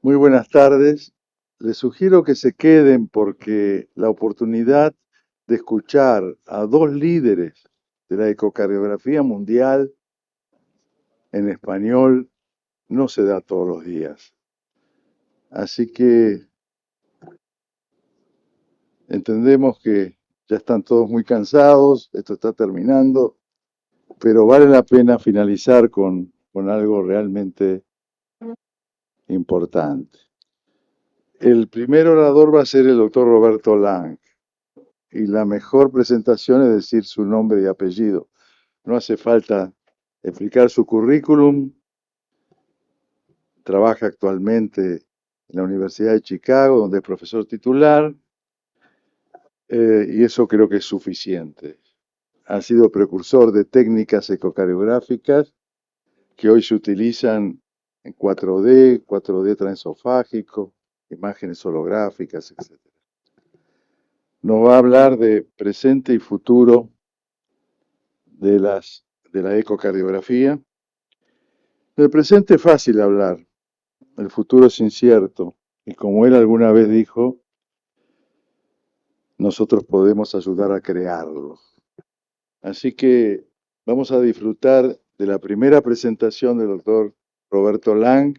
Muy buenas tardes. Les sugiero que se queden porque la oportunidad de escuchar a dos líderes de la ecocardiografía mundial en español no se da todos los días. Así que entendemos que ya están todos muy cansados, esto está terminando, pero vale la pena finalizar con algo realmente importante. El primer orador va a ser el doctor Roberto Lang. Y la mejor presentación es decir su nombre y apellido. No hace falta explicar su currículum. Trabaja actualmente en la Universidad de Chicago, donde es profesor titular, y eso creo que es suficiente. Ha sido precursor de técnicas ecocardiográficas que hoy se utilizan en 4D, 4D transesofágico, imágenes holográficas, etc. Nos va a hablar de presente y futuro de la ecocardiografía. Del presente es fácil hablar, el futuro es incierto, y como él alguna vez dijo, nosotros podemos ayudar a crearlo. Así que vamos a disfrutar de la primera presentación del doctor Roberto Lang,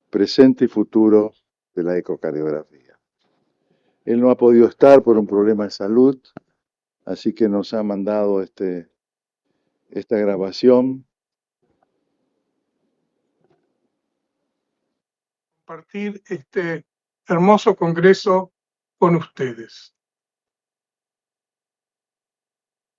presente y futuro de la ecocardiografía. Él no ha podido estar por un problema de salud, así que nos ha mandado esta grabación. Compartir este hermoso congreso con ustedes.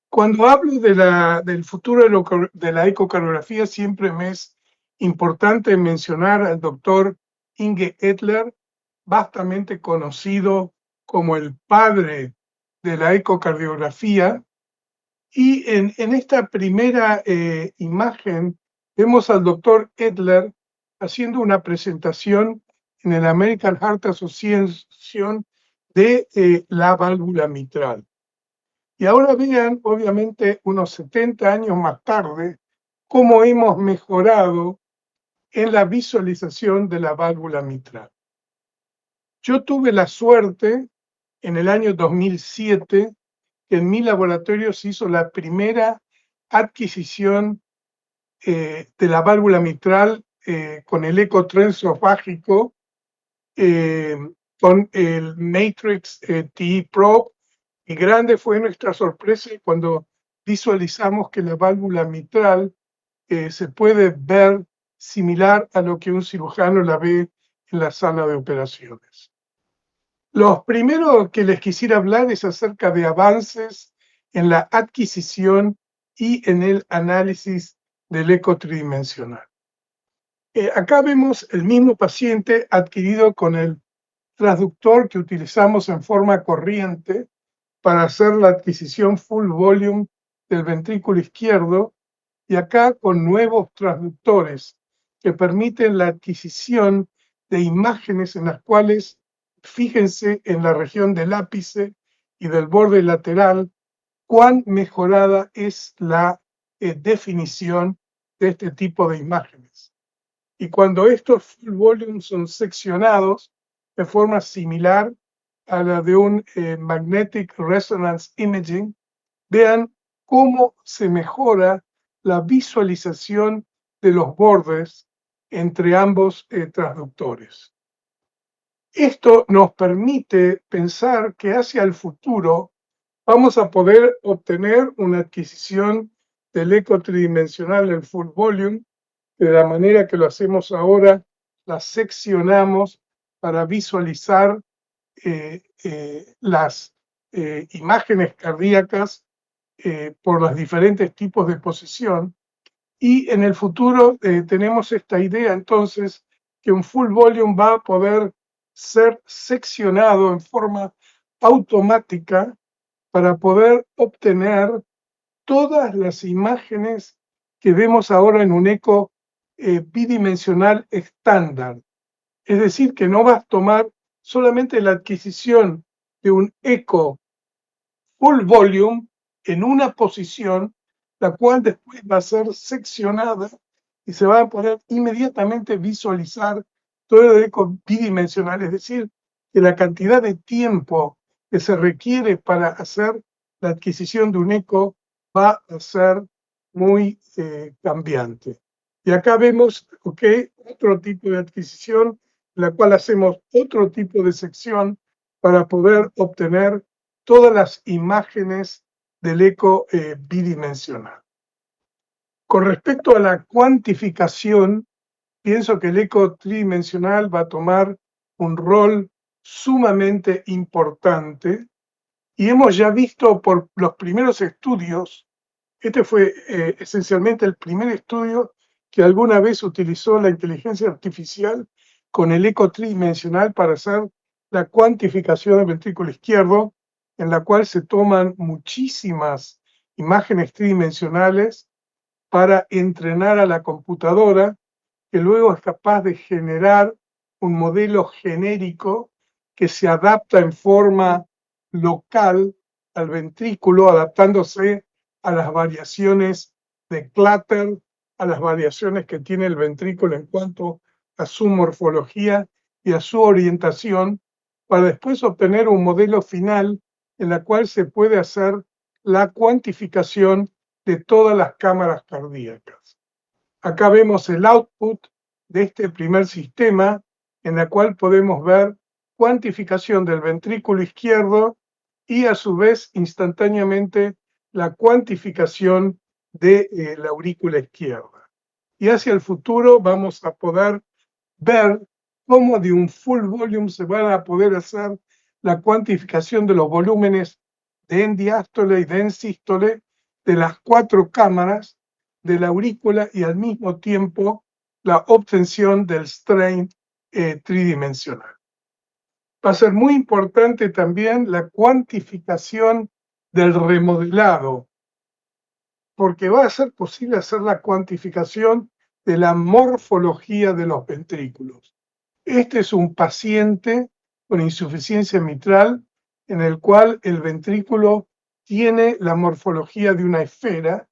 Cuando hablo del futuro de la ecocardiografía, siempre me es importante mencionar al doctor Inge Edler, vastamente conocido como el padre de la ecocardiografía. Y en esta primera imagen vemos al doctor Edler haciendo una presentación en el American Heart Association de la válvula mitral. Y ahora vean, obviamente, unos 70 años más tarde, cómo hemos mejorado en la visualización de la válvula mitral. Yo tuve la suerte, en el año 2007, que en mi laboratorio se hizo la primera adquisición de la válvula mitral con el eco transesofágico, con el Matrix TE Probe, y grande fue nuestra sorpresa cuando visualizamos que la válvula mitral se puede ver similar a lo que un cirujano la ve en la sala de operaciones. Lo primero que les quisiera hablar es acerca de avances en la adquisición y en el análisis del eco tridimensional. Acá vemos el mismo paciente adquirido con el transductor que utilizamos en forma corriente para hacer la adquisición full volume del ventrículo izquierdo, y acá con nuevos transductores que permiten la adquisición de imágenes en las cuales, fíjense en la región del ápice y del borde lateral, cuán mejorada es la definición de este tipo de imágenes. Y cuando estos full volume son seccionados de forma similar a la de un Magnetic Resonance Imaging, vean cómo se mejora la visualización de los bordes entre ambos transductores. Esto nos permite pensar que hacia el futuro vamos a poder obtener una adquisición del eco tridimensional en full volume, de la manera que lo hacemos ahora, la seccionamos para visualizar las imágenes cardíacas por los diferentes tipos de posición, y en el futuro tenemos esta idea entonces que un full volume va a poder ser seccionado en forma automática para poder obtener todas las imágenes que vemos ahora en un eco bidimensional estándar. Es decir, que no vas a tomar solamente la adquisición de un eco full volume en una posición, la cual después va a ser seccionada y se va a poder inmediatamente visualizar todo el eco bidimensional, es decir, que la cantidad de tiempo que se requiere para hacer la adquisición de un eco va a ser muy cambiante. Y acá vemos, otro tipo de adquisición, en la cual hacemos otro tipo de sección para poder obtener todas las imágenes del eco bidimensional. Con respecto a la cuantificación, pienso que el eco tridimensional va a tomar un rol sumamente importante y hemos ya visto por los primeros estudios, este fue esencialmente el primer estudio que alguna vez utilizó la inteligencia artificial con el eco tridimensional para hacer la cuantificación del ventrículo izquierdo, en la cual se toman muchísimas imágenes tridimensionales para entrenar a la computadora, que luego es capaz de generar un modelo genérico que se adapta en forma local al ventrículo, adaptándose a las variaciones de Clutter, a las variaciones que tiene el ventrículo en cuanto a su morfología y a su orientación, para después obtener un modelo final en la cual se puede hacer la cuantificación de todas las cámaras cardíacas. Acá vemos el output de este primer sistema, en la cual podemos ver cuantificación del ventrículo izquierdo y a su vez instantáneamente la cuantificación de la aurícula izquierda. Y hacia el futuro vamos a poder ver cómo de un full volume se van a poder hacer la cuantificación de los volúmenes de en diástole y de en sístole de las 4 cámaras de la aurícula y al mismo tiempo la obtención del strain tridimensional. Va a ser muy importante también la cuantificación del remodelado, porque va a ser posible hacer la cuantificación de la morfología de los ventrículos. Este es un paciente con insuficiencia mitral en el cual el ventrículo tiene la morfología de una esfera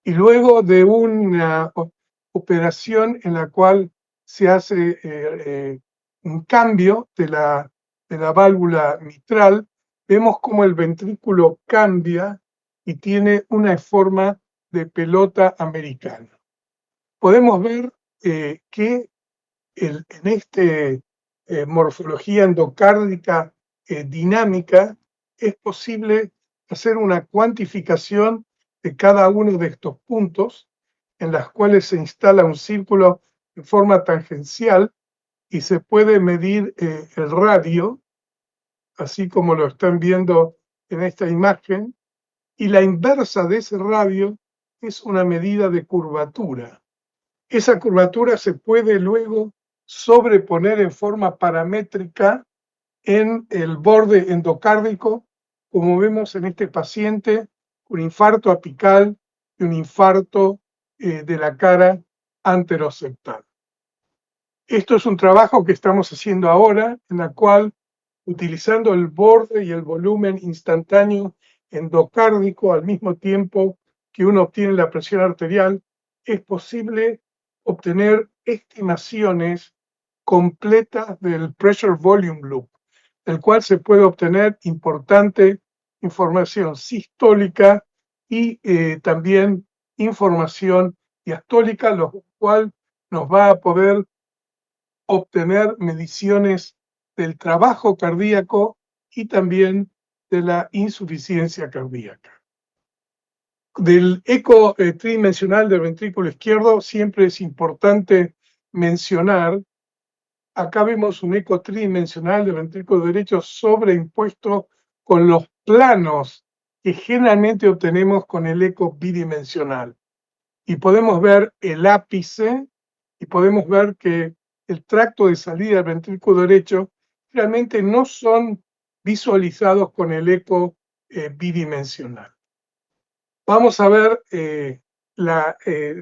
y luego de una operación en la cual se hace un cambio de la válvula mitral, vemos cómo el ventrículo cambia y tiene una forma de pelota americana. Podemos ver que en esta morfología endocárdica dinámica es posible hacer una cuantificación de cada uno de estos puntos en las cuales se instala un círculo en forma tangencial y se puede medir el radio, así como lo están viendo en esta imagen, y la inversa de ese radio es una medida de curvatura. Esa curvatura se puede luego sobreponer en forma paramétrica en el borde endocárdico, como vemos en este paciente con infarto apical y un infarto de la cara anteroseptal. Esto es un trabajo que estamos haciendo ahora, en la cual, utilizando el borde y el volumen instantáneo endocárdico al mismo tiempo que uno obtiene la presión arterial, es posible obtener estimaciones completas del pressure volume loop, del cual se puede obtener importante información sistólica y también información diastólica, lo cual nos va a poder obtener mediciones del trabajo cardíaco y también de la insuficiencia cardíaca. Del eco tridimensional del ventrículo izquierdo siempre es importante mencionar, acá vemos un eco tridimensional del ventrículo derecho sobreimpuesto con los planos que generalmente obtenemos con el eco bidimensional. Y podemos ver el ápice y podemos ver que el tracto de salida del ventrículo derecho realmente no son visualizados con el eco bidimensional. Vamos a ver el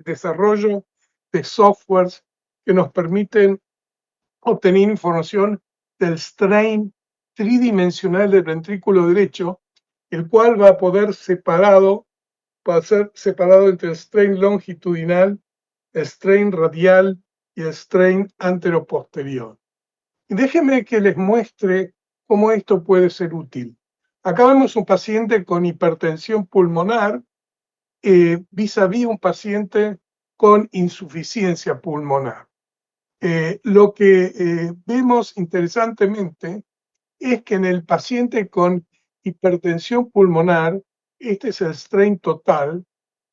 desarrollo de softwares que nos permiten obtener información del strain tridimensional del ventrículo derecho, el cual va a poder ser separado entre el strain longitudinal, el strain radial y el strain anteroposterior. Y déjenme que les muestre cómo esto puede ser útil. Acá vemos un paciente con hipertensión pulmonar vis a vis un paciente con insuficiencia pulmonar. Lo que vemos interesantemente es que en el paciente con hipertensión pulmonar, este es el strain total,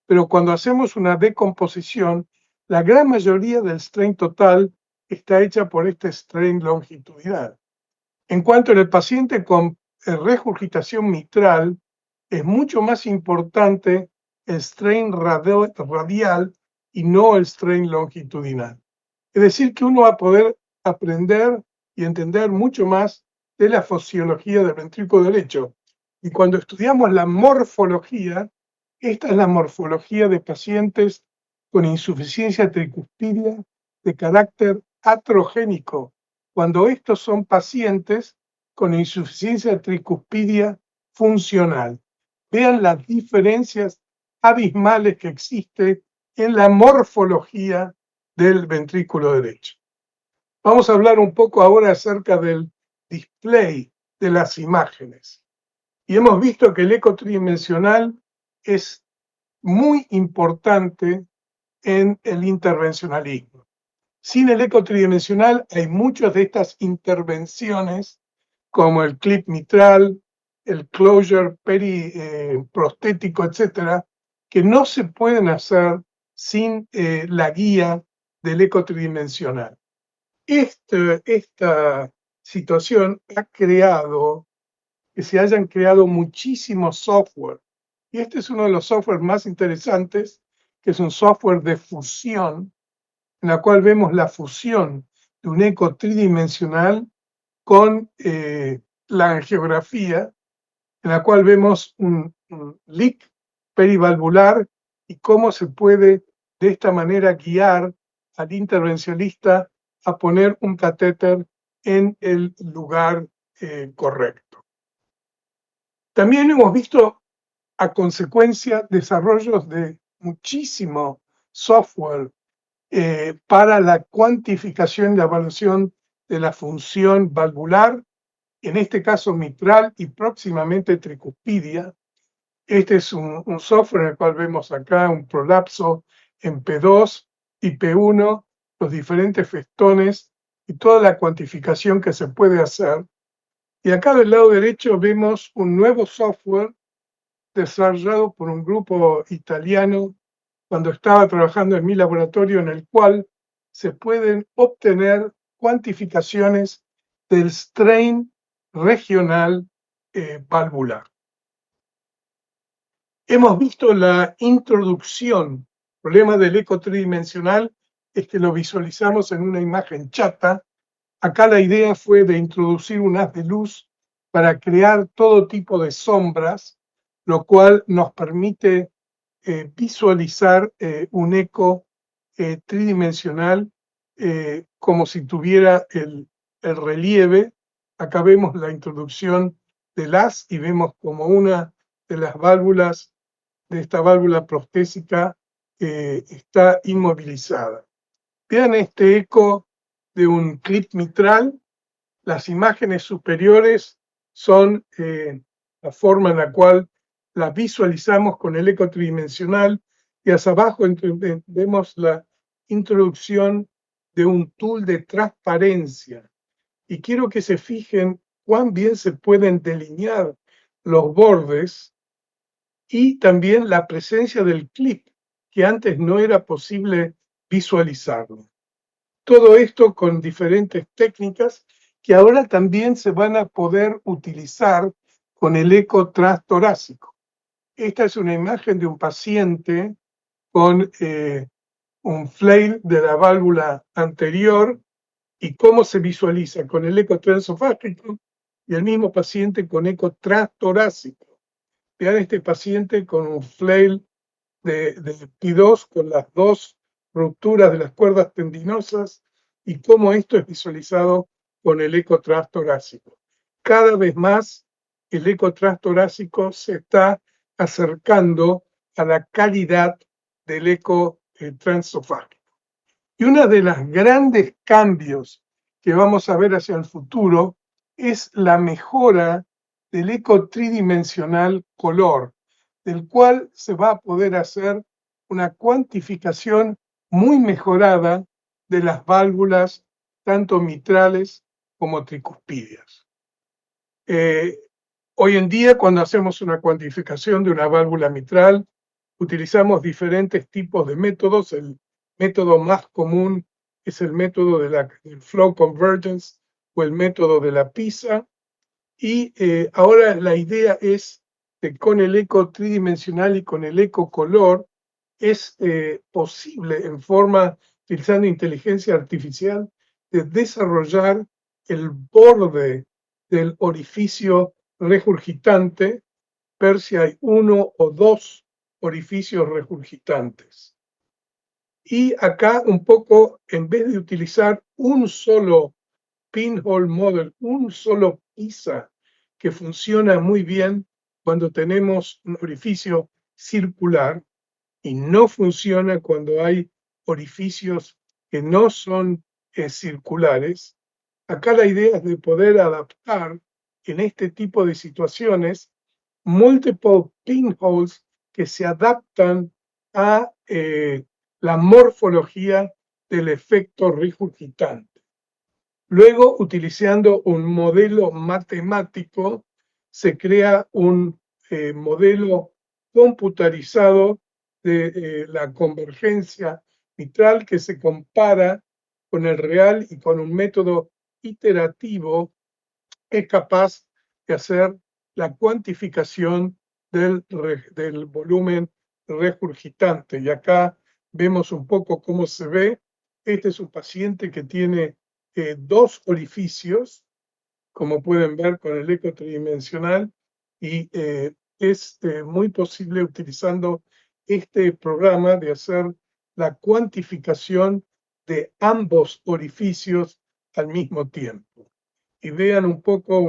pero cuando hacemos una decomposición, la gran mayoría del strain total está hecha por este strain longitudinal. En cuanto en el paciente con regurgitación mitral, es mucho más importante el strain radial y no el strain longitudinal. Es decir, que uno va a poder aprender y entender mucho más de la fisiología del ventrículo derecho. Y cuando estudiamos la morfología, esta es la morfología de pacientes con insuficiencia tricuspidia de carácter atrogénico, cuando estos son pacientes con insuficiencia tricuspidia funcional. Vean las diferencias abismales que existen en la morfología del ventrículo derecho. Vamos a hablar un poco ahora acerca del display de las imágenes. Y hemos visto que el eco tridimensional es muy importante en el intervencionalismo. Sin el eco tridimensional hay muchas de estas intervenciones, como el clip mitral, el closure periprostético, etcétera, que no se pueden hacer sin la guía del eco tridimensional. Esta situación ha creado que se hayan creado muchísimos software. Y este es uno de los softwares más interesantes, que es un software de fusión, en la cual vemos la fusión de un eco tridimensional con la angiografía, en la cual vemos un leak perivalvular y cómo se puede de esta manera guiar al intervencionista a poner un catéter en el lugar correcto. También hemos visto a consecuencia desarrollos de muchísimo software para la cuantificación y la evaluación de la función valvular, en este caso mitral y próximamente tricuspidia. Este es un software en el cual vemos acá un prolapso en P2 y P1, los diferentes festones y toda la cuantificación que se puede hacer. Y acá del lado derecho vemos un nuevo software desarrollado por un grupo italiano cuando estaba trabajando en mi laboratorio, en el cual se pueden obtener cuantificaciones del strain regional valvular. Hemos visto la introducción. El problema del eco tridimensional es que lo visualizamos en una imagen chata. Acá la idea fue de introducir un haz de luz para crear todo tipo de sombras, lo cual nos permite visualizar un eco tridimensional como si tuviera el relieve. Acá vemos la introducción del haz y vemos como una de las válvulas de esta válvula prostésica está inmovilizada. Vean este eco de un clip mitral. Las imágenes superiores son la forma en la cual las visualizamos con el eco tridimensional, y hacia abajo vemos la introducción de un tool de transparencia. Y quiero que se fijen cuán bien se pueden delinear los bordes y también la presencia del clip, que antes no era posible visualizarlo. Todo esto con diferentes técnicas que ahora también se van a poder utilizar con el eco transtorácico. Esta es una imagen de un paciente con un flail de la válvula anterior y cómo se visualiza con el eco transesofágico y el mismo paciente con eco transtorácico. Vean este paciente con un flail de P2 con las dos rupturas de las cuerdas tendinosas y cómo esto es visualizado con el eco transtorácico. Cada vez más el eco transtorácico se está acercando a la calidad del eco transesofágico. Y uno de los grandes cambios que vamos a ver hacia el futuro es la mejora del eco tridimensional color, del cual se va a poder hacer una cuantificación muy mejorada de las válvulas, tanto mitrales como tricuspídeas. Hoy en día, cuando hacemos una cuantificación de una válvula mitral, utilizamos diferentes tipos de métodos. El método más común es el método del flow convergence o el método de la PISA. Y ahora la idea es que con el eco tridimensional y con el eco color es posible, en forma utilizando inteligencia artificial, de desarrollar el borde del orificio regurgitante, ver si hay uno o dos orificios regurgitantes. Y acá un poco, en vez de utilizar un solo pinhole model, un solo PISA, que funciona muy bien cuando tenemos un orificio circular y no funciona cuando hay orificios que no son circulares. Acá la idea es de poder adaptar en este tipo de situaciones multiple pinholes que se adaptan a la morfología del efecto regurgitante. Luego, utilizando un modelo matemático, se crea un modelo computarizado de la convergencia mitral que se compara con el real y con un método iterativo es capaz de hacer la cuantificación del volumen regurgitante. Y acá vemos un poco cómo se ve. Este es un paciente que tiene dos orificios, como pueden ver con el eco tridimensional, y es muy posible utilizando este programa de hacer la cuantificación de ambos orificios al mismo tiempo. Y vean un poco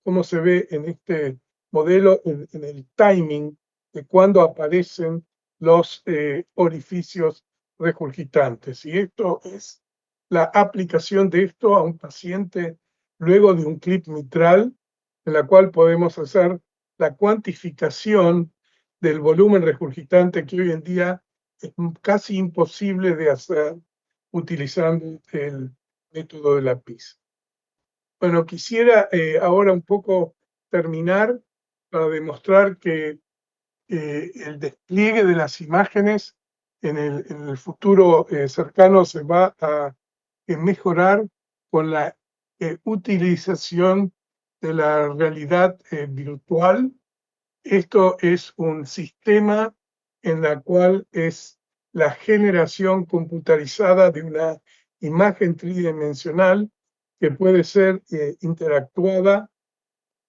cómo se ve en este modelo en el timing de cuando aparecen los orificios regurgitantes. Y esto es la aplicación de esto a un paciente luego de un clip mitral, en la cual podemos hacer la cuantificación del volumen regurgitante que hoy en día es casi imposible de hacer utilizando el método de la PISA. Bueno, quisiera ahora un poco terminar para demostrar que el despliegue de las imágenes en el futuro cercano se va a mejorar con la utilización de la realidad virtual. Esto es un sistema en el cual es la generación computarizada de una imagen tridimensional que puede ser interactuada.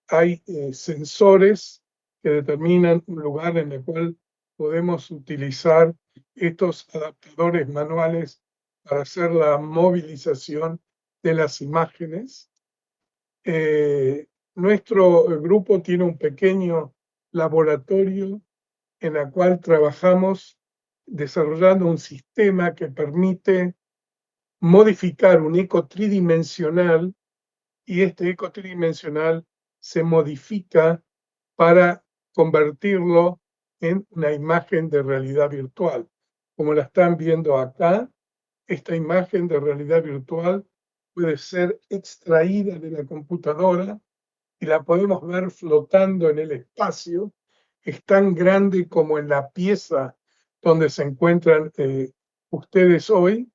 Hay sensores que determinan un lugar en el cual podemos utilizar estos adaptadores manuales para hacer la movilización de las imágenes. Nuestro grupo tiene un pequeño laboratorio en el cual trabajamos desarrollando un sistema que permite modificar un eco tridimensional, y este eco tridimensional se modifica para convertirlo en una imagen de realidad virtual. Como la están viendo acá, esta imagen de realidad virtual puede ser extraída de la computadora y la podemos ver flotando en el espacio. Es tan grande como en la pieza donde se encuentran ustedes hoy.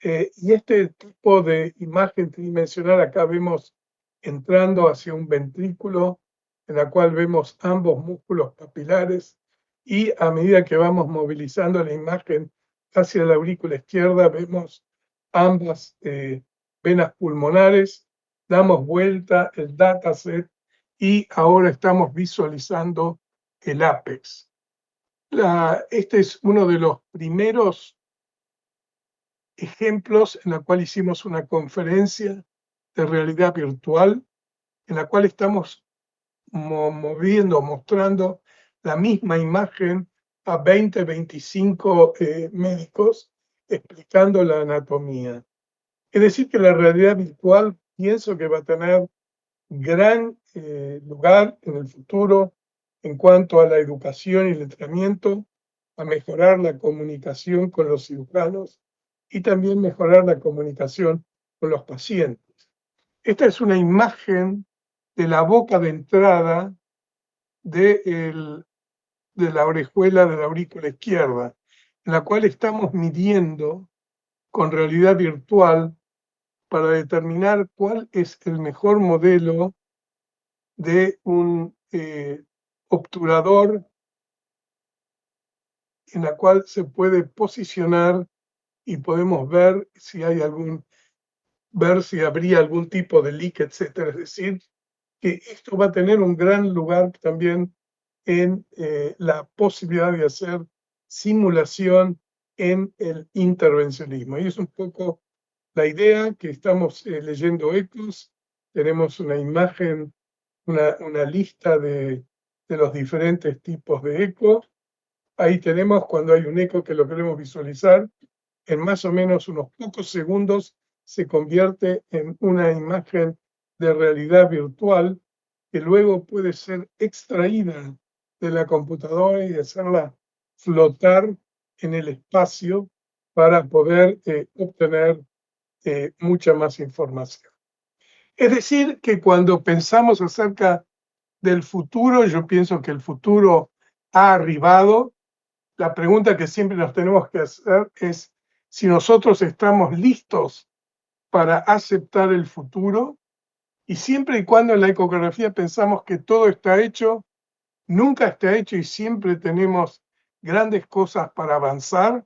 Y este tipo de imagen tridimensional, acá vemos entrando hacia un ventrículo en la cual vemos ambos músculos papilares, y a medida que vamos movilizando la imagen hacia la aurícula izquierda vemos ambas venas pulmonares, damos vuelta el dataset y ahora estamos visualizando el ápex. Este es uno de los primeros ejemplos en la cual hicimos una conferencia de realidad virtual, en la cual estamos mostrando la misma imagen a 20, 25 médicos explicando la anatomía. Es decir, que la realidad virtual pienso que va a tener gran lugar en el futuro en cuanto a la educación y el entrenamiento, a mejorar la comunicación con los cirujanos y también mejorar la comunicación con los pacientes. Esta es una imagen de la boca de entrada de la orejuela de la aurícula izquierda, en la cual estamos midiendo con realidad virtual para determinar cuál es el mejor modelo de un obturador en la cual se puede posicionar y podemos ver si habría algún tipo de leak, etcétera. Es decir, que esto va a tener un gran lugar también en la posibilidad de hacer simulación en el intervencionismo. Y es un poco la idea que estamos leyendo ecos. Tenemos una imagen, una lista de los diferentes tipos de eco. Ahí tenemos cuando hay un eco que lo queremos visualizar, en más o menos unos pocos segundos se convierte en una imagen de realidad virtual que luego puede ser extraída de la computadora y hacerla flotar en el espacio para poder obtener mucha más información. Es decir, que cuando pensamos acerca del futuro, yo pienso que el futuro ha arribado. La pregunta que siempre nos tenemos que hacer es si nosotros estamos listos para aceptar el futuro, y siempre y cuando en la ecografía pensamos que todo está hecho, nunca está hecho y siempre tenemos grandes cosas para avanzar.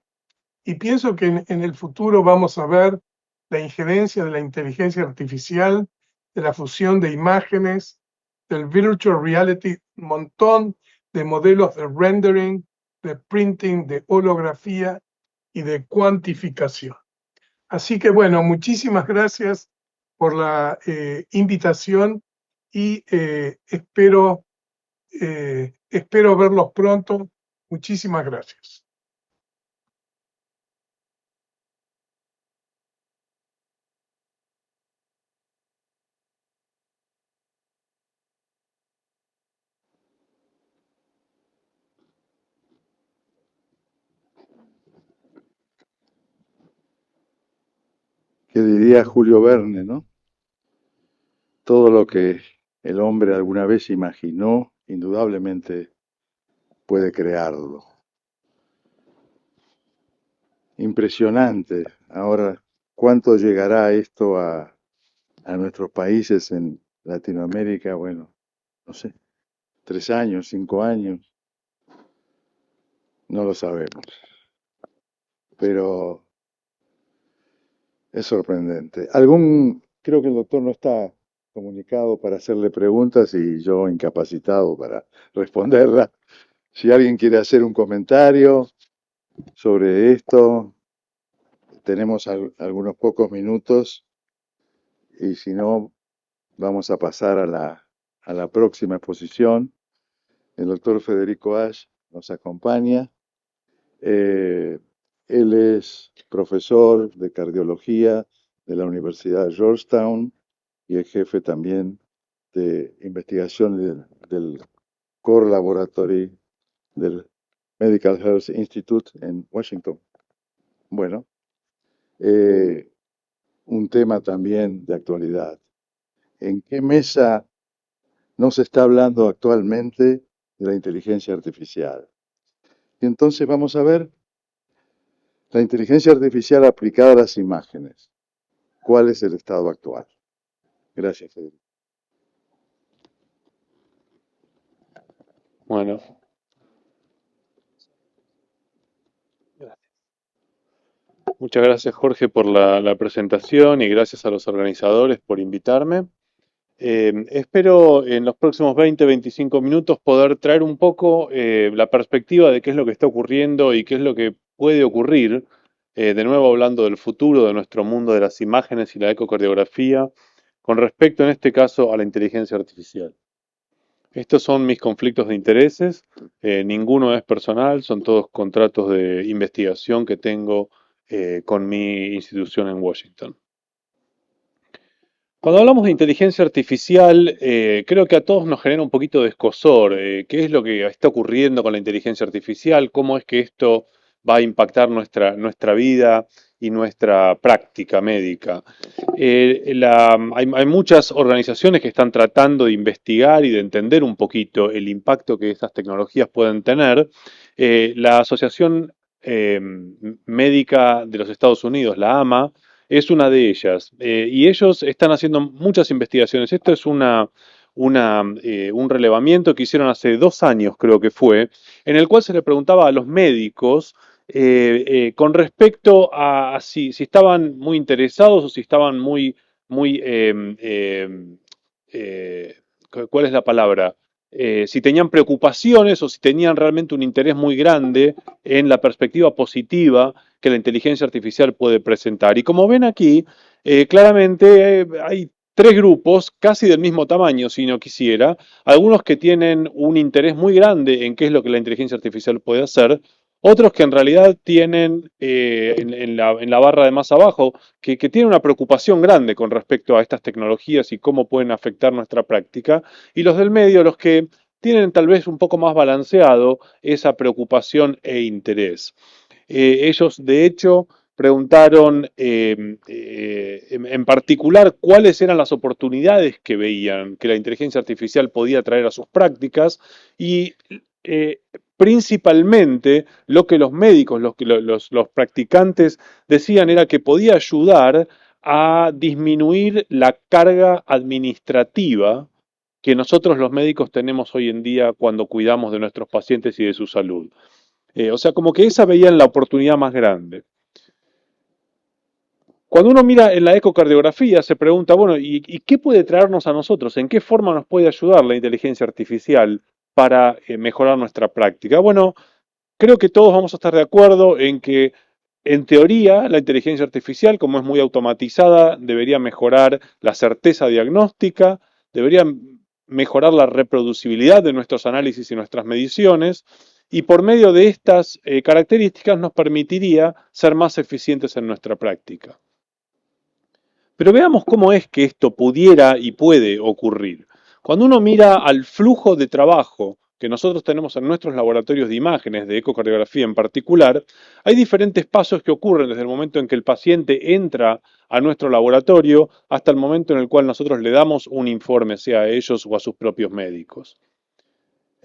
Y pienso que en el futuro vamos a ver la injerencia de la inteligencia artificial, de la fusión de imágenes, del virtual reality, un montón de modelos de rendering, de printing, de holografía y de cuantificación. Así que bueno, muchísimas gracias por la invitación y espero verlos pronto. Muchísimas gracias. ¿Qué diría Julio Verne, no? Todo lo que el hombre alguna vez imaginó, indudablemente puede crearlo. Impresionante. Ahora, ¿cuánto llegará esto a nuestros países en Latinoamérica? Bueno, no sé, 3 años, 5 años, no lo sabemos. Pero es sorprendente. Creo que el doctor no está comunicado para hacerle preguntas y yo incapacitado para responderlas. Si alguien quiere hacer un comentario sobre esto, tenemos algunos pocos minutos y si no, vamos a pasar a la próxima exposición. El doctor Federico Ash nos acompaña. Eh, Él es profesor de cardiología de la Universidad de Georgetown y es jefe también de investigación del Core Laboratory del Medical Health Institute en Washington. Bueno, eh, un tema también de actualidad. ¿En qué mesa no se está hablando actualmente de la inteligencia artificial? Y entonces vamos a ver la inteligencia artificial aplicada a las imágenes. ¿Cuál es el estado actual? Gracias, Federico. Bueno, muchas gracias Jorge por la presentación y gracias a los organizadores por invitarme. Espero en los próximos 20-25 minutos poder traer un poco la perspectiva de qué es lo que está ocurriendo y qué es lo que puede ocurrir, de nuevo hablando del futuro de nuestro mundo de las imágenes y la ecocardiografía, con respecto en este caso a la inteligencia artificial. Estos son mis conflictos de intereses, ninguno es personal, son todos contratos de investigación que tengo con mi institución en Washington. Cuando hablamos de inteligencia artificial, creo que a todos nos genera un poquito de escozor. ¿Qué es lo que está ocurriendo con la inteligencia artificial? ¿Cómo es que esto va a impactar nuestra vida y nuestra práctica médica? Hay muchas organizaciones que están tratando de investigar y de entender un poquito el impacto que estas tecnologías pueden tener. La Asociación Médica de los Estados Unidos, la AMA, es una de ellas. Y ellos están haciendo muchas investigaciones. Esto es un relevamiento que hicieron hace 2 años, creo que fue, en el cual se le preguntaba a los médicos con respecto a si estaban muy interesados o si estaban muy eh, ¿cuál es la palabra? Si tenían preocupaciones o si tenían realmente un interés muy grande en la perspectiva positiva que la inteligencia artificial puede presentar. Y como ven aquí, claramente hay tres grupos casi del mismo tamaño, si no quisiera, algunos que tienen un interés muy grande en qué es lo que la inteligencia artificial puede hacer, otros que en realidad tienen en la barra de más abajo, que tienen una preocupación grande con respecto a estas tecnologías y cómo pueden afectar nuestra práctica, y los del medio, los que tienen tal vez un poco más balanceado esa preocupación e interés. Ellos, de hecho, preguntaron en particular cuáles eran las oportunidades que veían que la inteligencia artificial podía traer a sus prácticas y principalmente lo que los médicos, los practicantes decían era que podía ayudar a disminuir la carga administrativa que nosotros los médicos tenemos hoy en día cuando cuidamos de nuestros pacientes y de su salud. O sea, como que esa veían la oportunidad más grande. Cuando uno mira en la ecocardiografía, se pregunta, bueno, ¿y qué puede traernos a nosotros? ¿En qué forma nos puede ayudar la inteligencia artificial para mejorar nuestra práctica? Bueno, creo que todos vamos a estar de acuerdo en que, en teoría, la inteligencia artificial, como es muy automatizada, debería mejorar la certeza diagnóstica, debería mejorar la reproducibilidad de nuestros análisis y nuestras mediciones, y por medio de estas características nos permitiría ser más eficientes en nuestra práctica. Pero veamos cómo es que esto pudiera y puede ocurrir. Cuando uno mira al flujo de trabajo que nosotros tenemos en nuestros laboratorios de imágenes, de ecocardiografía en particular, hay diferentes pasos que ocurren desde el momento en que el paciente entra a nuestro laboratorio hasta el momento en el cual nosotros le damos un informe, sea a ellos o a sus propios médicos.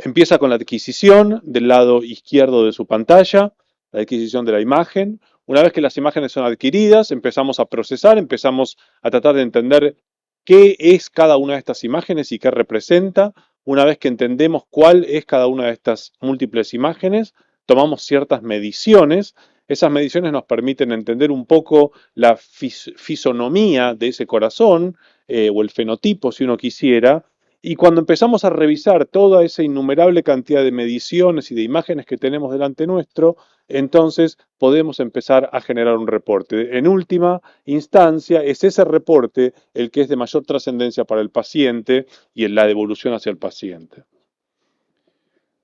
Empieza con la adquisición del lado izquierdo de su pantalla, la adquisición de la imagen. Una vez que las imágenes son adquiridas, empezamos a procesar, empezamos a tratar de entender qué es cada una de estas imágenes y qué representa. Una vez que entendemos cuál es cada una de estas múltiples imágenes, tomamos ciertas mediciones. Esas mediciones nos permiten entender un poco la fisonomía de ese corazón, o el fenotipo, si uno quisiera. Y cuando empezamos a revisar toda esa innumerable cantidad de mediciones y de imágenes que tenemos delante nuestro, entonces podemos empezar a generar un reporte. En última instancia, es ese reporte el que es de mayor trascendencia para el paciente y en la devolución hacia el paciente.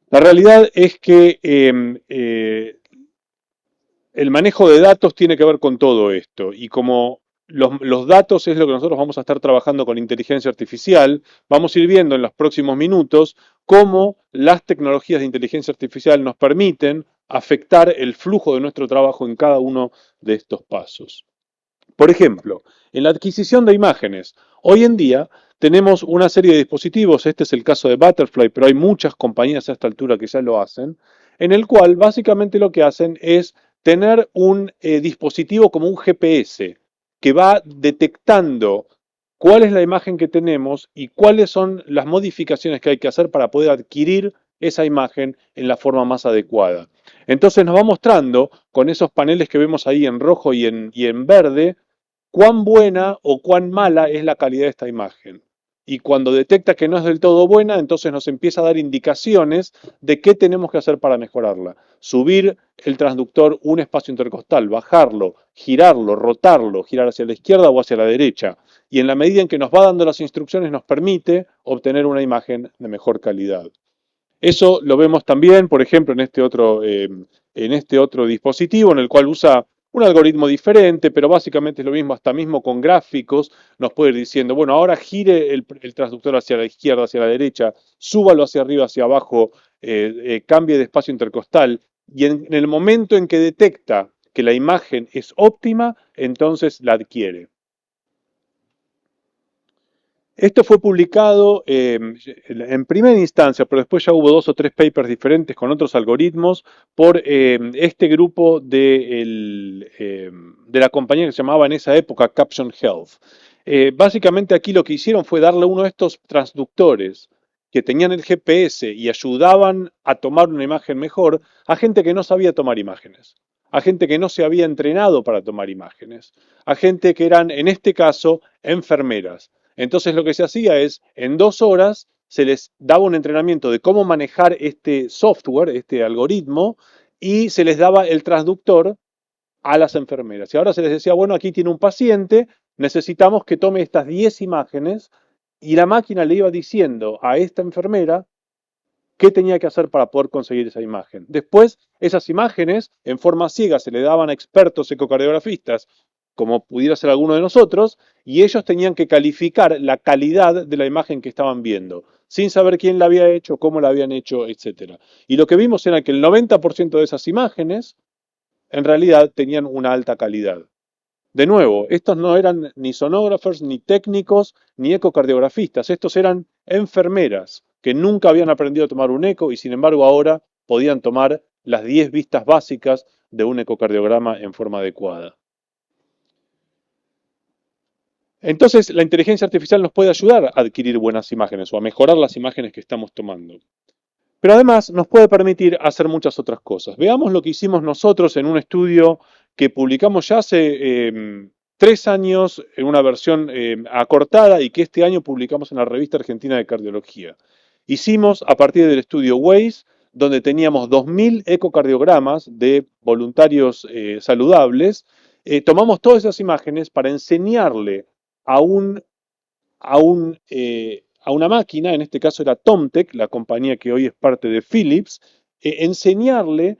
La realidad es que el manejo de datos tiene que ver con todo esto, y como los datos es lo que nosotros vamos a estar trabajando con inteligencia artificial, vamos a ir viendo en los próximos minutos cómo las tecnologías de inteligencia artificial nos permiten afectar el flujo de nuestro trabajo en cada uno de estos pasos. Por ejemplo, en la adquisición de imágenes, hoy en día tenemos una serie de dispositivos, este es el caso de Butterfly, pero hay muchas compañías a esta altura que ya lo hacen, en el cual básicamente lo que hacen es tener un dispositivo como un GPS que va detectando cuál es la imagen que tenemos y cuáles son las modificaciones que hay que hacer para poder adquirir esa imagen en la forma más adecuada. Entonces nos va mostrando con esos paneles que vemos ahí en rojo y en verde cuán buena o cuán mala es la calidad de esta imagen. y cuando detecta que no es del todo buena, entonces nos empieza a dar indicaciones de qué tenemos que hacer para mejorarla. Subir el transductor un espacio intercostal, bajarlo, girarlo, rotarlo, girar hacia la izquierda o hacia la derecha. Y en la medida en que nos va dando las instrucciones nos permite obtener una imagen de mejor calidad. Eso lo vemos también, por ejemplo, en este otro dispositivo en el cual usa un algoritmo diferente, pero básicamente es lo mismo, hasta mismo con gráficos, nos puede ir diciendo, bueno, ahora gire el transductor hacia la izquierda, hacia la derecha, súbalo hacia arriba, hacia abajo, cambie de espacio intercostal, y en el momento en que detecta que la imagen es óptima, entonces la adquiere. Esto fue publicado en primera instancia, pero después ya hubo 2 o 3 papers diferentes con otros algoritmos por este grupo de la compañía que se llamaba en esa época Caption Health. Básicamente aquí lo que hicieron fue darle uno de estos transductores que tenían el GPS y ayudaban a tomar una imagen mejor a gente que no sabía tomar imágenes, a gente que no se había entrenado para tomar imágenes, a gente que eran, en este caso, enfermeras. Entonces lo que se hacía es, en 2 horas, se les daba un entrenamiento de cómo manejar este software, este algoritmo, y se les daba el transductor a las enfermeras. Y ahora se les decía, bueno, aquí tiene un paciente, necesitamos que tome estas 10 imágenes, y la máquina le iba diciendo a esta enfermera qué tenía que hacer para poder conseguir esa imagen. Después, esas imágenes, en forma ciega, se le daban a expertos ecocardiografistas, como pudiera ser alguno de nosotros, y ellos tenían que calificar la calidad de la imagen que estaban viendo, sin saber quién la había hecho, cómo la habían hecho, etc. Y lo que vimos era que el 90% de esas imágenes, en realidad, tenían una alta calidad. De nuevo, estos no eran ni sonógrafos, ni técnicos, ni ecocardiografistas. Estos eran enfermeras que nunca habían aprendido a tomar un eco y sin embargo ahora podían tomar las 10 vistas básicas de un ecocardiograma en forma adecuada. Entonces, la inteligencia artificial nos puede ayudar a adquirir buenas imágenes o a mejorar las imágenes que estamos tomando. Pero además nos puede permitir hacer muchas otras cosas. Veamos lo que hicimos nosotros en un estudio que publicamos ya hace 3 años en una versión acortada y que este año publicamos en la Revista Argentina de Cardiología. Hicimos a partir del estudio WACE, donde teníamos 2000 ecocardiogramas de voluntarios saludables, tomamos todas esas imágenes para enseñarle a una máquina, en este caso era Tomtec, la compañía que hoy es parte de Philips, enseñarle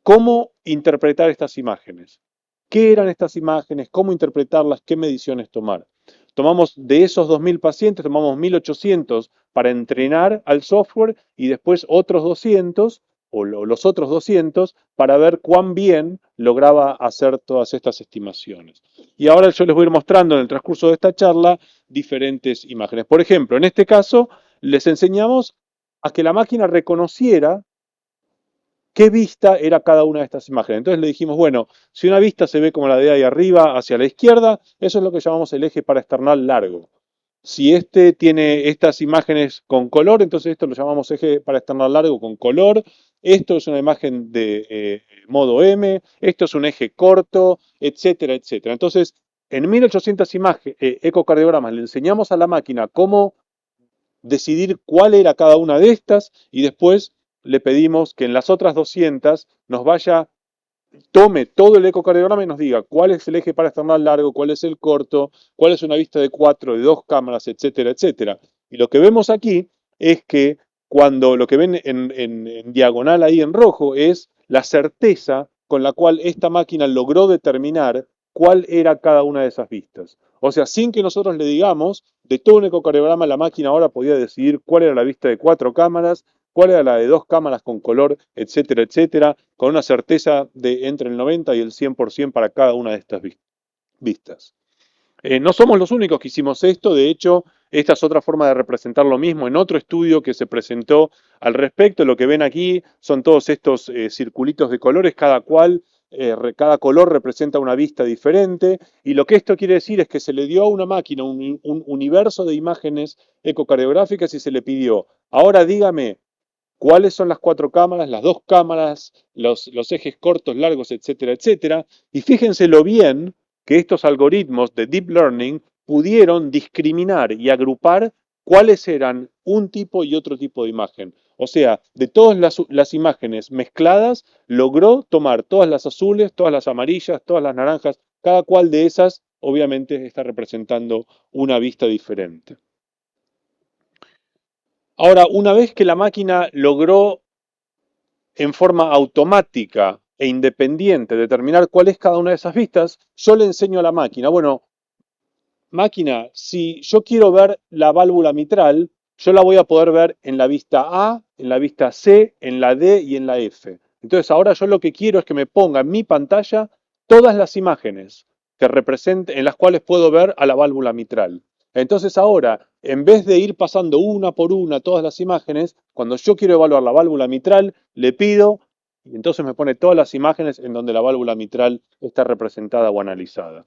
cómo interpretar estas imágenes. ¿Qué eran estas imágenes? ¿Cómo interpretarlas? ¿Qué mediciones tomar? Tomamos de esos 2000 pacientes, tomamos 1800 para entrenar al software y después otros 200 o los otros 200 para ver cuán bien lograba hacer todas estas estimaciones. Y ahora yo les voy a ir mostrando en el transcurso de esta charla diferentes imágenes. Por ejemplo, en este caso les enseñamos a que la máquina reconociera qué vista era cada una de estas imágenes. Entonces le dijimos, bueno, si una vista se ve como la de ahí arriba hacia la izquierda, eso es lo que llamamos el eje paraesternal largo. Si este tiene estas imágenes con color, entonces esto lo llamamos eje paraesternal largo con color. Esto es una imagen de modo M, esto es un eje corto, etcétera, etcétera. Entonces, en 1800 ecocardiogramas le enseñamos a la máquina cómo decidir cuál era cada una de estas y después le pedimos que en las otras 200 nos tome todo el ecocardiograma y nos diga cuál es el eje paraesternal largo, cuál es el corto, cuál es una vista de 4, de 2 cámaras, etcétera, etcétera. Y lo que vemos aquí es que cuando lo que ven en diagonal ahí en rojo es la certeza con la cual esta máquina logró determinar cuál era cada una de esas vistas. O sea, sin que nosotros le digamos, de todo un ecocardiograma la máquina ahora podía decidir cuál era la vista de 4 cámaras, cuál era la de 2 cámaras con color, etcétera, etcétera, con una certeza de entre el 90 y el 100% para cada una de estas vistas. No somos los únicos que hicimos esto, de hecho, esta es otra forma de representar lo mismo en otro estudio que se presentó al respecto. Lo que ven aquí son todos estos circulitos de colores, cada color representa una vista diferente, y lo que esto quiere decir es que se le dio a una máquina un universo de imágenes ecocardiográficas y se le pidió, ahora dígame, ¿cuáles son las 4 cámaras, las 2 cámaras, los ejes cortos, largos, etcétera, etcétera? Y fíjense lo bien que estos algoritmos de Deep Learning pudieron discriminar y agrupar cuáles eran un tipo y otro tipo de imagen. O sea, de todas las imágenes mezcladas, logró tomar todas las azules, todas las amarillas, todas las naranjas, cada cual de esas obviamente está representando una vista diferente. Ahora, una vez que la máquina logró en forma automática e independiente determinar cuál es cada una de esas vistas, yo le enseño a la máquina, bueno, máquina, si yo quiero ver la válvula mitral, yo la voy a poder ver en la vista A, en la vista C, en la D y en la F. Entonces ahora yo lo que quiero es que me ponga en mi pantalla todas las imágenes que representen, en las cuales puedo ver a la válvula mitral. Entonces ahora, en vez de ir pasando una por una todas las imágenes, cuando yo quiero evaluar la válvula mitral, le pido y entonces me pone todas las imágenes en donde la válvula mitral está representada o analizada.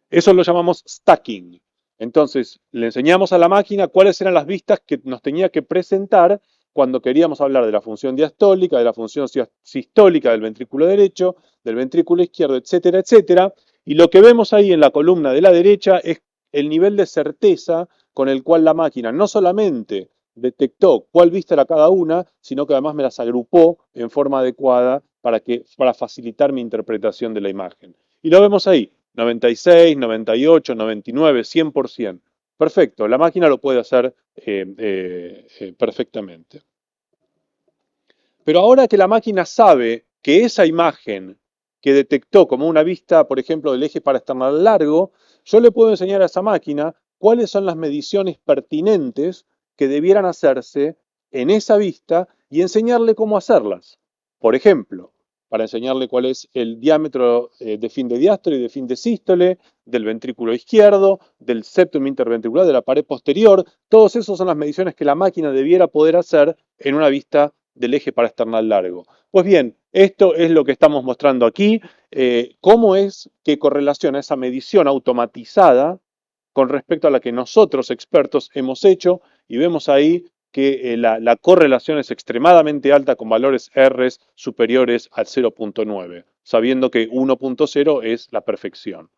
Eso lo llamamos stacking. Entonces, le enseñamos a la máquina cuáles eran las vistas que nos tenía que presentar cuando queríamos hablar de la función diastólica, de la función sistólica del ventrículo derecho, del ventrículo izquierdo, etcétera, etcétera. Y lo que vemos ahí en la columna de la derecha es el nivel de certeza con el cual la máquina no solamente detectó cuál vista era cada una, sino que además me las agrupó en forma adecuada para facilitar mi interpretación de la imagen. Y lo vemos ahí, 96, 98, 99, 100%. Perfecto, la máquina lo puede hacer perfectamente. Pero ahora que la máquina sabe que esa imagen que detectó como una vista, por ejemplo, del eje paraesternal largo, yo le puedo enseñar a esa máquina cuáles son las mediciones pertinentes que debieran hacerse en esa vista y enseñarle cómo hacerlas. Por ejemplo, para enseñarle cuál es el diámetro de fin de diástole y de fin de sístole, del ventrículo izquierdo, del septum interventricular, de la pared posterior. Todas esas son las mediciones que la máquina debiera poder hacer en una vista del eje paraesternal largo. Pues bien, esto es lo que estamos mostrando aquí, cómo es que correlaciona esa medición automatizada con respecto a la que nosotros expertos hemos hecho y vemos ahí que la correlación es extremadamente alta con valores R superiores al 0.9, sabiendo que 1.0 es la perfección.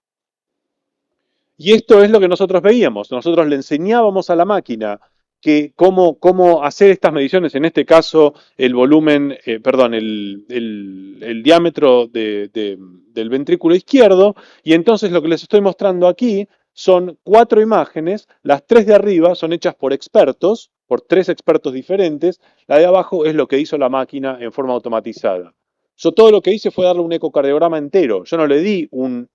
Y esto es lo que nosotros veíamos. Nosotros le enseñábamos a la máquina que cómo hacer estas mediciones, en este caso el volumen, el diámetro del ventrículo izquierdo, y entonces lo que les estoy mostrando aquí son 4 imágenes, las 3 de arriba son hechas por expertos, por 3 expertos diferentes, la de abajo es lo que hizo la máquina en forma automatizada. Yo todo lo que hice fue darle un ecocardiograma entero, yo no le di un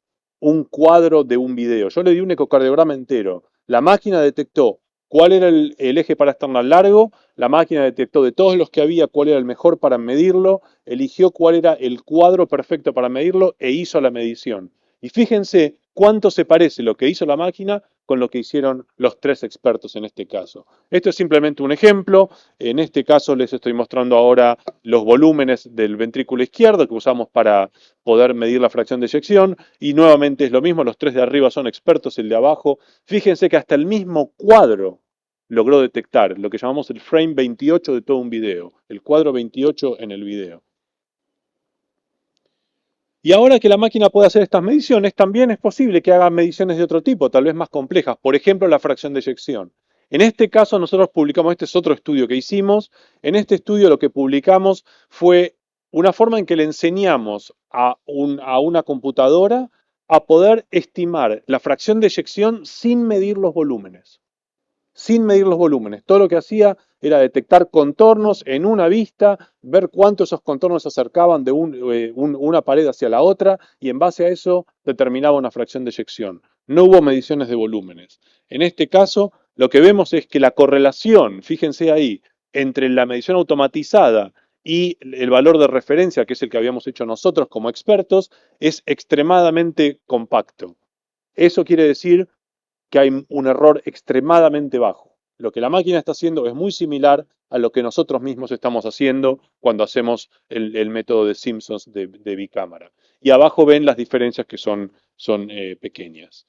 cuadro de un video, yo le di un ecocardiograma entero. La máquina detectó cuál era el eje paraesternal largo, la máquina detectó de todos los que había cuál era el mejor para medirlo, eligió cuál era el cuadro perfecto para medirlo e hizo la medición. Y fíjense cuánto se parece lo que hizo la máquina con lo que hicieron los 3 expertos en este caso. Esto es simplemente un ejemplo. En este caso les estoy mostrando ahora los volúmenes del ventrículo izquierdo que usamos para poder medir la fracción de eyección. Y nuevamente es lo mismo, los 3 de arriba son expertos, el de abajo. Fíjense que hasta el mismo cuadro logró detectar lo que llamamos el frame 28 de todo un video, el cuadro 28 en el video. Y ahora que la máquina puede hacer estas mediciones, también es posible que haga mediciones de otro tipo, tal vez más complejas, por ejemplo la fracción de eyección. En este caso nosotros publicamos, este es otro estudio que hicimos, en este estudio lo que publicamos fue una forma en que le enseñamos a una computadora a poder estimar la fracción de eyección sin medir los volúmenes. Sin medir los volúmenes. Todo lo que hacía era detectar contornos en una vista, ver cuánto esos contornos se acercaban de una pared hacia la otra y en base a eso determinaba una fracción de eyección. No hubo mediciones de volúmenes. En este caso, lo que vemos es que la correlación, fíjense ahí, entre la medición automatizada y el valor de referencia, que es el que habíamos hecho nosotros como expertos, es extremadamente compacto. Eso quiere decir que hay un error extremadamente bajo. Lo que la máquina está haciendo es muy similar a lo que nosotros mismos estamos haciendo cuando hacemos el método de Simpsons de bicámara. Y abajo ven las diferencias que son pequeñas.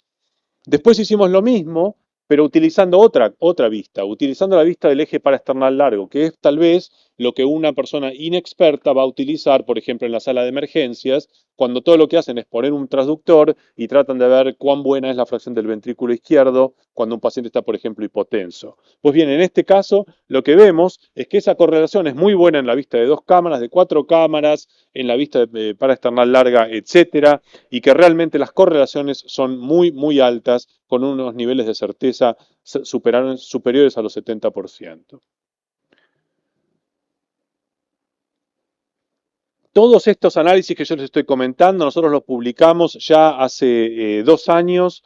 Después hicimos lo mismo, pero utilizando otra vista, utilizando la vista del eje paraesternal largo, que es tal vez lo que una persona inexperta va a utilizar, por ejemplo, en la sala de emergencias, cuando todo lo que hacen es poner un transductor y tratan de ver cuán buena es la fracción del ventrículo izquierdo cuando un paciente está, por ejemplo, hipotenso. Pues bien, en este caso lo que vemos es que esa correlación es muy buena en la vista de 2 cámaras, de 4 cámaras, en la vista paraesternal larga, etcétera, y que realmente las correlaciones son muy, muy altas con unos niveles de certeza superiores a los 70%. Todos estos análisis que yo les estoy comentando, nosotros los publicamos ya hace 2 años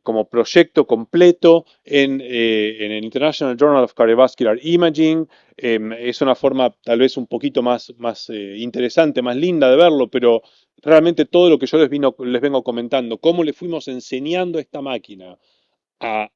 como proyecto completo en el International Journal of Cardiovascular Imaging. Es una forma tal vez un poquito más interesante, más linda de verlo, pero realmente todo lo que yo les vengo comentando, cómo le fuimos enseñando a esta máquina a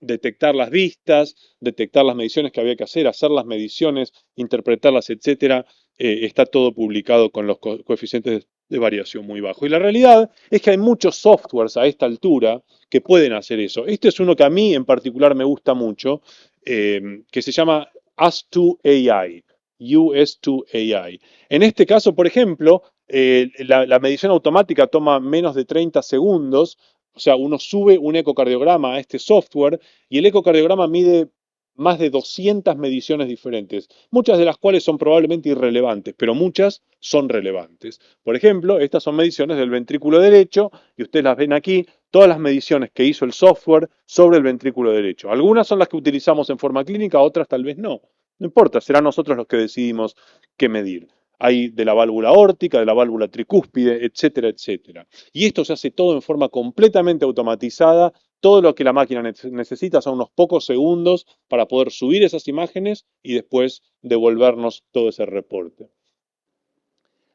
detectar las vistas, detectar las mediciones que había que hacer las mediciones, interpretarlas, etcétera, está todo publicado con los coeficientes de variación muy bajos. Y la realidad es que hay muchos softwares a esta altura que pueden hacer eso. Este es uno que a mí en particular me gusta mucho, que se llama US2AI. US2AI. En este caso, por ejemplo, la medición automática toma menos de 30 segundos. O sea, uno sube un ecocardiograma a este software y el ecocardiograma mide más de 200 mediciones diferentes, muchas de las cuales son probablemente irrelevantes, pero muchas son relevantes. Por ejemplo, estas son mediciones del ventrículo derecho y ustedes las ven aquí, todas las mediciones que hizo el software sobre el ventrículo derecho. Algunas son las que utilizamos en forma clínica, otras tal vez no. No importa, serán nosotros los que decidimos qué medir. Hay de la válvula aórtica, de la válvula tricúspide, etcétera, etcétera. Y esto se hace todo en forma completamente automatizada. Todo lo que la máquina necesita son unos pocos segundos para poder subir esas imágenes y después devolvernos todo ese reporte.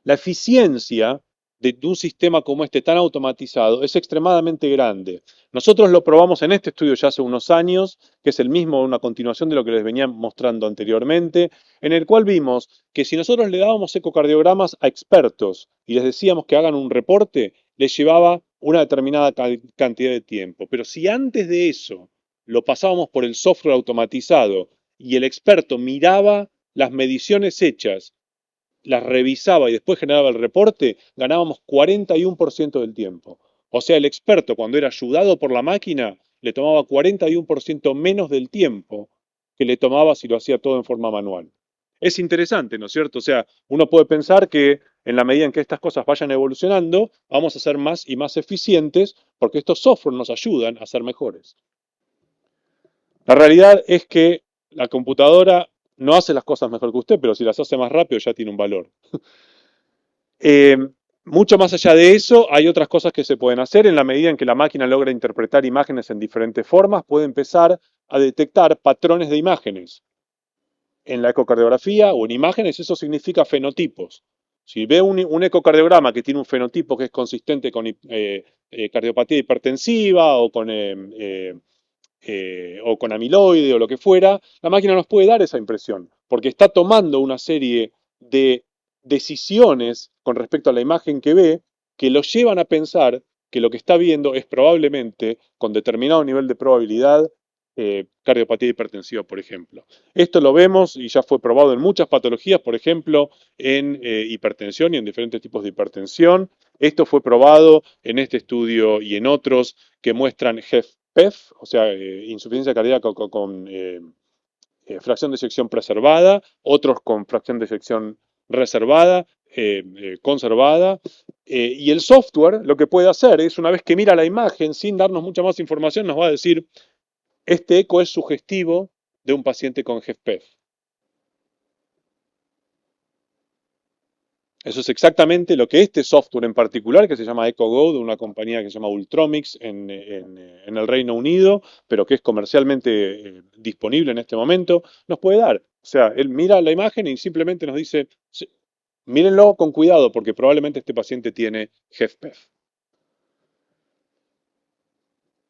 La eficiencia de un sistema como este tan automatizado es extremadamente grande. Nosotros lo probamos en este estudio ya hace unos años, que es el mismo, una continuación de lo que les venía mostrando anteriormente, en el cual vimos que si nosotros le dábamos ecocardiogramas a expertos y les decíamos que hagan un reporte, les llevaba una determinada cantidad de tiempo. Pero si antes de eso lo pasábamos por el software automatizado y el experto miraba las mediciones hechas, las revisaba y después generaba el reporte, ganábamos 41% del tiempo. O sea, el experto, cuando era ayudado por la máquina, le tomaba 41% menos del tiempo que le tomaba si lo hacía todo en forma manual. Es interesante, ¿no es cierto? O sea, uno puede pensar que en la medida en que estas cosas vayan evolucionando, vamos a ser más y más eficientes porque estos software nos ayudan a ser mejores. La realidad es que la computadora no hace las cosas mejor que usted, pero si las hace más rápido ya tiene un valor. Eh, Mucho más allá de eso, hay otras cosas que se pueden hacer. En la medida en que la máquina logra interpretar imágenes en diferentes formas, puede empezar a detectar patrones de imágenes. En la ecocardiografía o en imágenes, eso significa fenotipos. Si ve un ecocardiograma que tiene un fenotipo que es consistente con cardiopatía hipertensiva o con amiloide o lo que fuera, la máquina nos puede dar esa impresión, porque está tomando una serie de decisiones con respecto a la imagen que ve que lo llevan a pensar que lo que está viendo es probablemente, con determinado nivel de probabilidad, cardiopatía hipertensiva, por ejemplo. Esto lo vemos y ya fue probado en muchas patologías, por ejemplo, en hipertensión y en diferentes tipos de hipertensión. Esto fue probado en este estudio y en otros que muestran HFpEF, o sea, insuficiencia cardíaca con fracción de eyección preservada, otros con fracción de eyección reservada, conservada. Y el software lo que puede hacer es, una vez que mira la imagen, sin darnos mucha más información, nos va a decir, este eco es sugestivo de un paciente con HFpEF. Eso es exactamente lo que este software en particular, que se llama EcoGo, de una compañía que se llama Ultromix en el Reino Unido, pero que es comercialmente disponible en este momento, nos puede dar. O sea, él mira la imagen y simplemente nos dice, mírenlo con cuidado porque probablemente este paciente tiene HFpEF.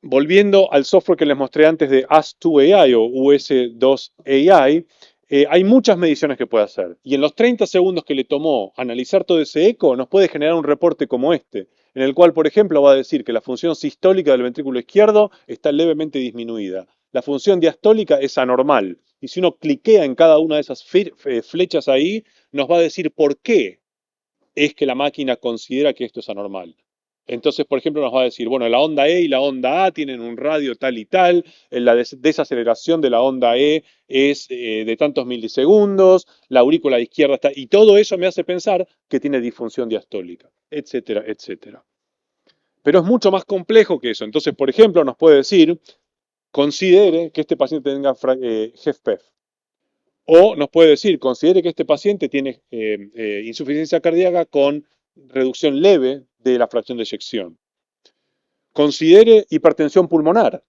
Volviendo al software que les mostré antes de US2AI o US2AI, hay muchas mediciones que puede hacer. Y en los 30 segundos que le tomó analizar todo ese eco, nos puede generar un reporte como este, en el cual, por ejemplo, va a decir que la función sistólica del ventrículo izquierdo está levemente disminuida. La función diastólica es anormal. Y si uno cliquea en cada una de esas flechas ahí, nos va a decir por qué es que la máquina considera que esto es anormal. Entonces, por ejemplo, nos va a decir, bueno, la onda E y la onda A tienen un radio tal y tal, la desaceleración de la onda E es de tantos milisegundos, la aurícula izquierda está, y todo eso me hace pensar que tiene disfunción diastólica, etcétera, etcétera. Pero es mucho más complejo que eso. Entonces, por ejemplo, nos puede decir, considere que este paciente tenga HFpEF. O nos puede decir, considere que este paciente tiene insuficiencia cardíaca con reducción leve de la fracción de eyección. Considere hipertensión pulmonar,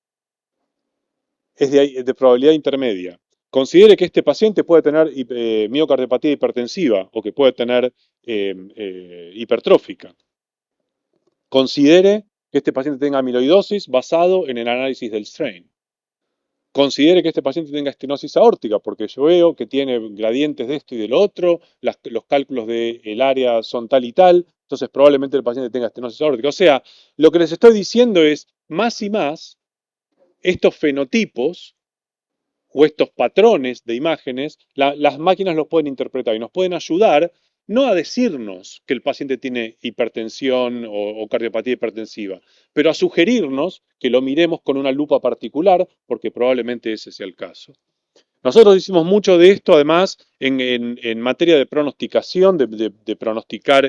es de probabilidad intermedia. Considere que este paciente puede tener miocardiopatía hipertensiva o que puede tener hipertrófica. Considere que este paciente tenga amiloidosis basado en el análisis del strain. Considere que este paciente tenga estenosis aórtica, porque yo veo que tiene gradientes de esto y de lo otro, los cálculos del área son tal y tal, entonces probablemente el paciente tenga estenosis aórtica. O sea, lo que les estoy diciendo es, más y más, estos fenotipos o estos patrones de imágenes, las máquinas los pueden interpretar y nos pueden ayudar no a decirnos que el paciente tiene hipertensión o cardiopatía hipertensiva, pero a sugerirnos que lo miremos con una lupa particular, porque probablemente ese sea el caso. Nosotros hicimos mucho de esto, además, en materia de pronosticación, de pronosticar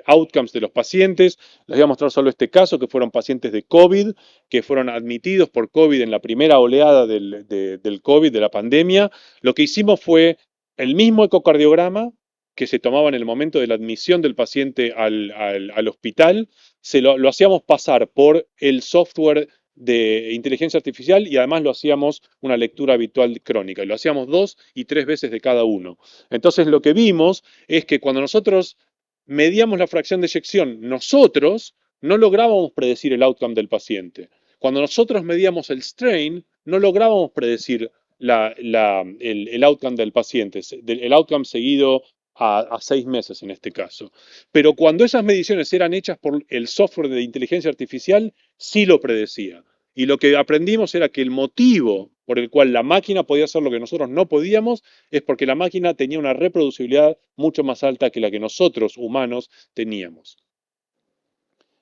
outcomes de los pacientes. Les voy a mostrar solo este caso, que fueron pacientes de COVID, que fueron admitidos por COVID en la primera oleada del COVID, de la pandemia. Lo que hicimos fue el mismo ecocardiograma que se tomaba en el momento de la admisión del paciente al hospital, lo hacíamos pasar por el software de inteligencia artificial y además lo hacíamos una lectura habitual crónica. Y lo hacíamos 2 y 3 veces de cada uno. Entonces lo que vimos es que cuando nosotros medíamos la fracción de eyección, nosotros no lográbamos predecir el outcome del paciente. Cuando nosotros medíamos el strain, no lográbamos predecir el outcome del paciente, el outcome seguido a 6 meses en este caso. Pero cuando esas mediciones eran hechas por el software de inteligencia artificial, sí lo predecía. Y lo que aprendimos era que el motivo por el cual la máquina podía hacer lo que nosotros no podíamos es porque la máquina tenía una reproducibilidad mucho más alta que la que nosotros, humanos, teníamos.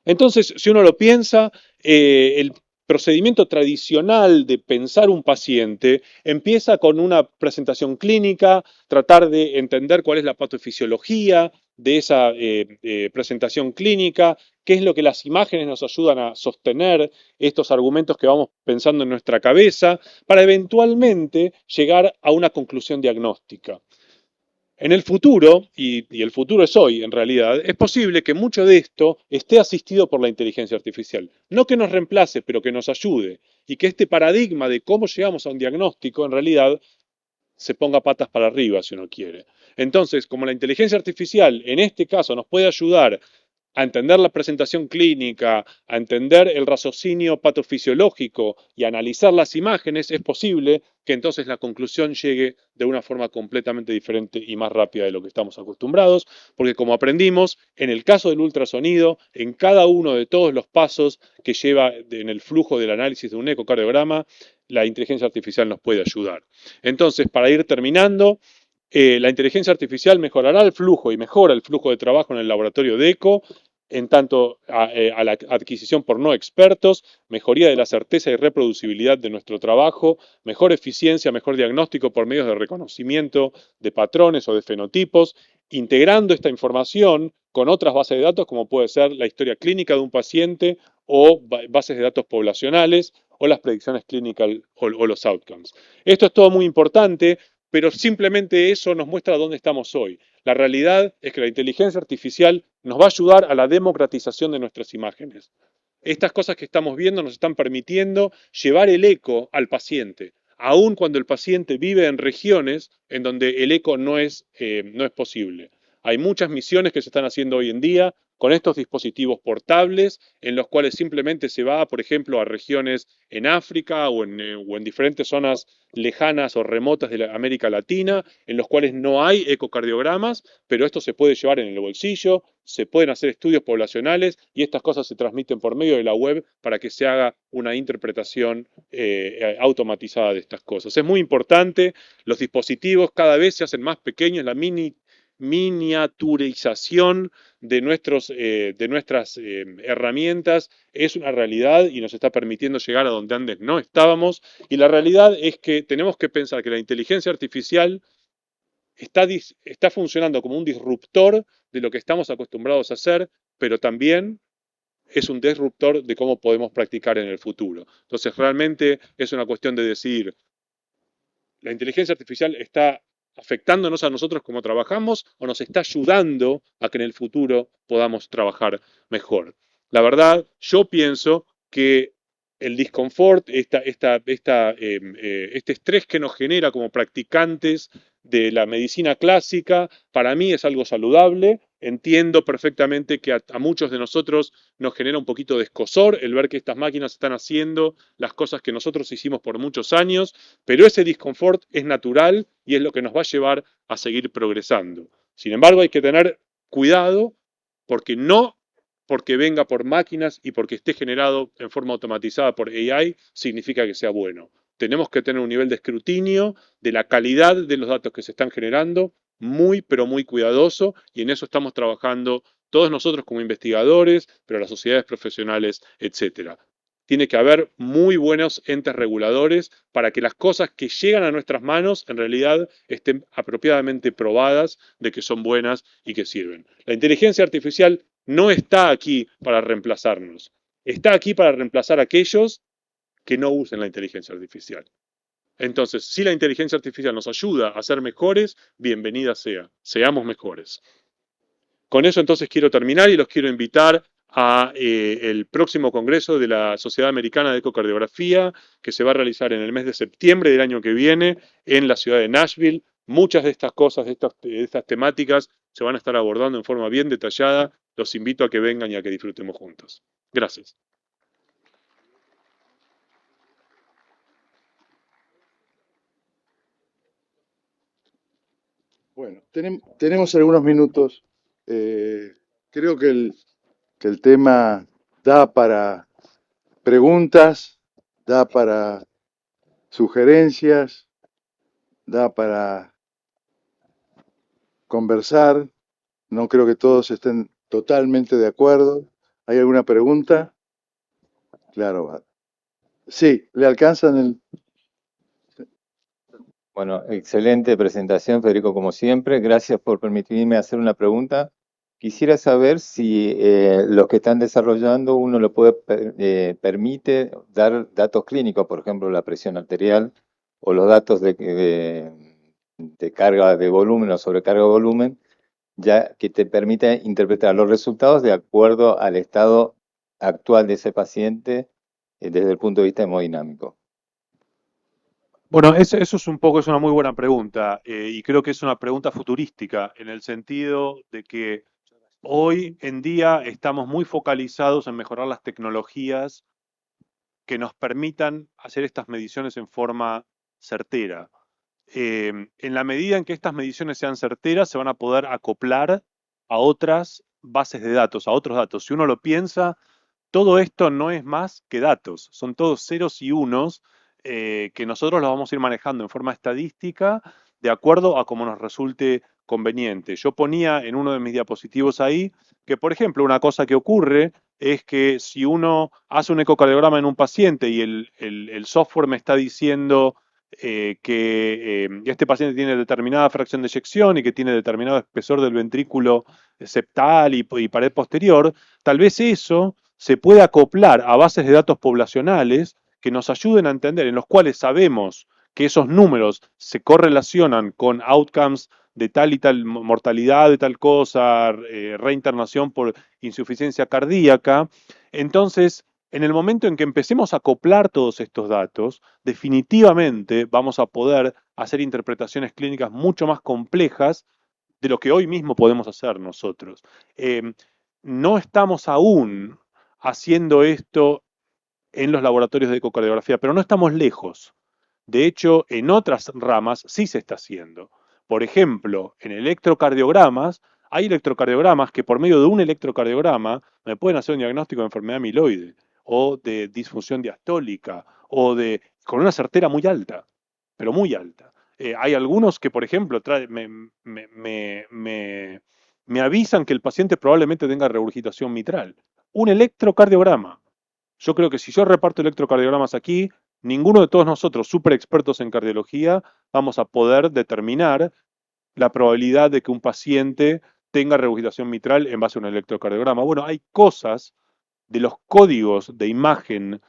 Entonces, si uno lo piensa, el procedimiento tradicional de pensar un paciente empieza con una presentación clínica, tratar de entender cuál es la patofisiología de esa presentación clínica, qué es lo que las imágenes nos ayudan a sostener estos argumentos que vamos pensando en nuestra cabeza, para eventualmente llegar a una conclusión diagnóstica. En el futuro, y el futuro es hoy en realidad, es posible que mucho de esto esté asistido por la inteligencia artificial. No que nos reemplace, pero que nos ayude. Y que este paradigma de cómo llegamos a un diagnóstico en realidad se ponga patas para arriba, si uno quiere. Entonces, como la inteligencia artificial en este caso nos puede ayudar a entender la presentación clínica, a entender el raciocinio patofisiológico y a analizar las imágenes, es posible que entonces la conclusión llegue de una forma completamente diferente y más rápida de lo que estamos acostumbrados, porque como aprendimos, en el caso del ultrasonido, en cada uno de todos los pasos que lleva en el flujo del análisis de un ecocardiograma, la inteligencia artificial nos puede ayudar. Entonces, para ir terminando, la inteligencia artificial mejorará el flujo y mejora el flujo de trabajo en el laboratorio de eco, en tanto a la adquisición por no expertos, mejoría de la certeza y reproducibilidad de nuestro trabajo, mejor eficiencia, mejor diagnóstico por medios de reconocimiento de patrones o de fenotipos, integrando esta información con otras bases de datos como puede ser la historia clínica de un paciente o bases de datos poblacionales o las predicciones clínicas o los outcomes. Esto es todo muy importante, pero simplemente eso nos muestra dónde estamos hoy. La realidad es que la inteligencia artificial nos va a ayudar a la democratización de nuestras imágenes. Estas cosas que estamos viendo nos están permitiendo llevar el eco al paciente, aun cuando el paciente vive en regiones en donde el eco no es posible. Hay muchas misiones que se están haciendo hoy en día con estos dispositivos portables, en los cuales simplemente se va, por ejemplo, a regiones en África o en diferentes zonas lejanas o remotas de la América Latina, en los cuales no hay ecocardiogramas, pero esto se puede llevar en el bolsillo, se pueden hacer estudios poblacionales y estas cosas se transmiten por medio de la web para que se haga una interpretación automatizada de estas cosas. Es muy importante, los dispositivos cada vez se hacen más pequeños, la miniaturización de nuestras herramientas es una realidad y nos está permitiendo llegar a donde antes no estábamos. Y la realidad es que tenemos que pensar que la inteligencia artificial está funcionando como un disruptor de lo que estamos acostumbrados a hacer, pero también es un disruptor de cómo podemos practicar en el futuro. Entonces, realmente es una cuestión de decir, la inteligencia artificial está afectándonos a nosotros como trabajamos o nos está ayudando a que en el futuro podamos trabajar mejor. La verdad, yo pienso que el disconfort, este estrés que nos genera como practicantes de la medicina clásica, para mí es algo saludable. Entiendo perfectamente que a muchos de nosotros nos genera un poquito de escozor el ver que estas máquinas están haciendo las cosas que nosotros hicimos por muchos años, pero ese disconfort es natural y es lo que nos va a llevar a seguir progresando. Sin embargo, hay que tener cuidado porque no porque venga por máquinas y porque esté generado en forma automatizada por AI significa que sea bueno. Tenemos que tener un nivel de escrutinio de la calidad de los datos que se están generando muy, pero muy cuidadoso y en eso estamos trabajando todos nosotros como investigadores, pero las sociedades profesionales, etcétera. Tiene que haber muy buenos entes reguladores para que las cosas que llegan a nuestras manos en realidad estén apropiadamente probadas de que son buenas y que sirven. La inteligencia artificial no está aquí para reemplazarnos. Está aquí para reemplazar a aquellos que no usen la inteligencia artificial. Entonces, si la inteligencia artificial nos ayuda a ser mejores, bienvenida sea. Seamos mejores. Con eso entonces quiero terminar y los quiero invitar a el próximo congreso de la Sociedad Americana de Ecocardiografía que se va a realizar en el mes de septiembre del año que viene en la ciudad de Nashville. Muchas de estas cosas, de estas temáticas se van a estar abordando en forma bien detallada. Los invito a que vengan y a que disfrutemos juntos. Gracias. Bueno, tenemos algunos minutos. Creo que el tema da para preguntas, da para sugerencias, da para conversar. No creo que todos estén totalmente de acuerdo. ¿Hay alguna pregunta? Claro. Sí, ¿le alcanzan el...? Bueno, excelente presentación, Federico, como siempre. Gracias por permitirme hacer una pregunta. Quisiera saber si los que están desarrollando uno lo permite dar datos clínicos, por ejemplo, la presión arterial o los datos de carga de volumen o sobrecarga de volumen, ya que te permite interpretar los resultados de acuerdo al estado actual de ese paciente desde el punto de vista hemodinámico. Bueno, eso es una muy buena pregunta y creo que es una pregunta futurística en el sentido de que hoy en día estamos muy focalizados en mejorar las tecnologías que nos permitan hacer estas mediciones en forma certera. En la medida en que estas mediciones sean certeras, se van a poder acoplar a otras bases de datos, a otros datos. Si uno lo piensa, todo esto no es más que datos, son todos ceros y unos que nosotros los vamos a ir manejando en forma estadística de acuerdo a cómo nos resulte conveniente. Yo ponía en uno de mis diapositivos ahí que, por ejemplo, una cosa que ocurre es que si uno hace un ecocardiograma en un paciente y el software me está diciendo que este paciente tiene determinada fracción de eyección y que tiene determinado espesor del ventrículo septal y pared posterior, tal vez eso se puede acoplar a bases de datos poblacionales que nos ayuden a entender, en los cuales sabemos que esos números se correlacionan con outcomes de tal y tal mortalidad, de tal cosa, reinternación por insuficiencia cardíaca. Entonces, en el momento en que empecemos a acoplar todos estos datos, definitivamente vamos a poder hacer interpretaciones clínicas mucho más complejas de lo que hoy mismo podemos hacer nosotros. No estamos aún haciendo esto en los laboratorios de ecocardiografía, pero no estamos lejos. De hecho, en otras ramas sí se está haciendo. Por ejemplo, en electrocardiogramas, hay electrocardiogramas que por medio de un electrocardiograma me pueden hacer un diagnóstico de enfermedad amiloide o de disfunción diastólica o con una certera muy alta, pero muy alta. Hay algunos que, por ejemplo, me avisan que el paciente probablemente tenga regurgitación mitral. Un electrocardiograma. Yo creo que si yo reparto electrocardiogramas aquí, ninguno de todos nosotros, super expertos en cardiología, vamos a poder determinar la probabilidad de que un paciente tenga regurgitación mitral en base a un electrocardiograma. Bueno, hay cosas de los códigos de imagen,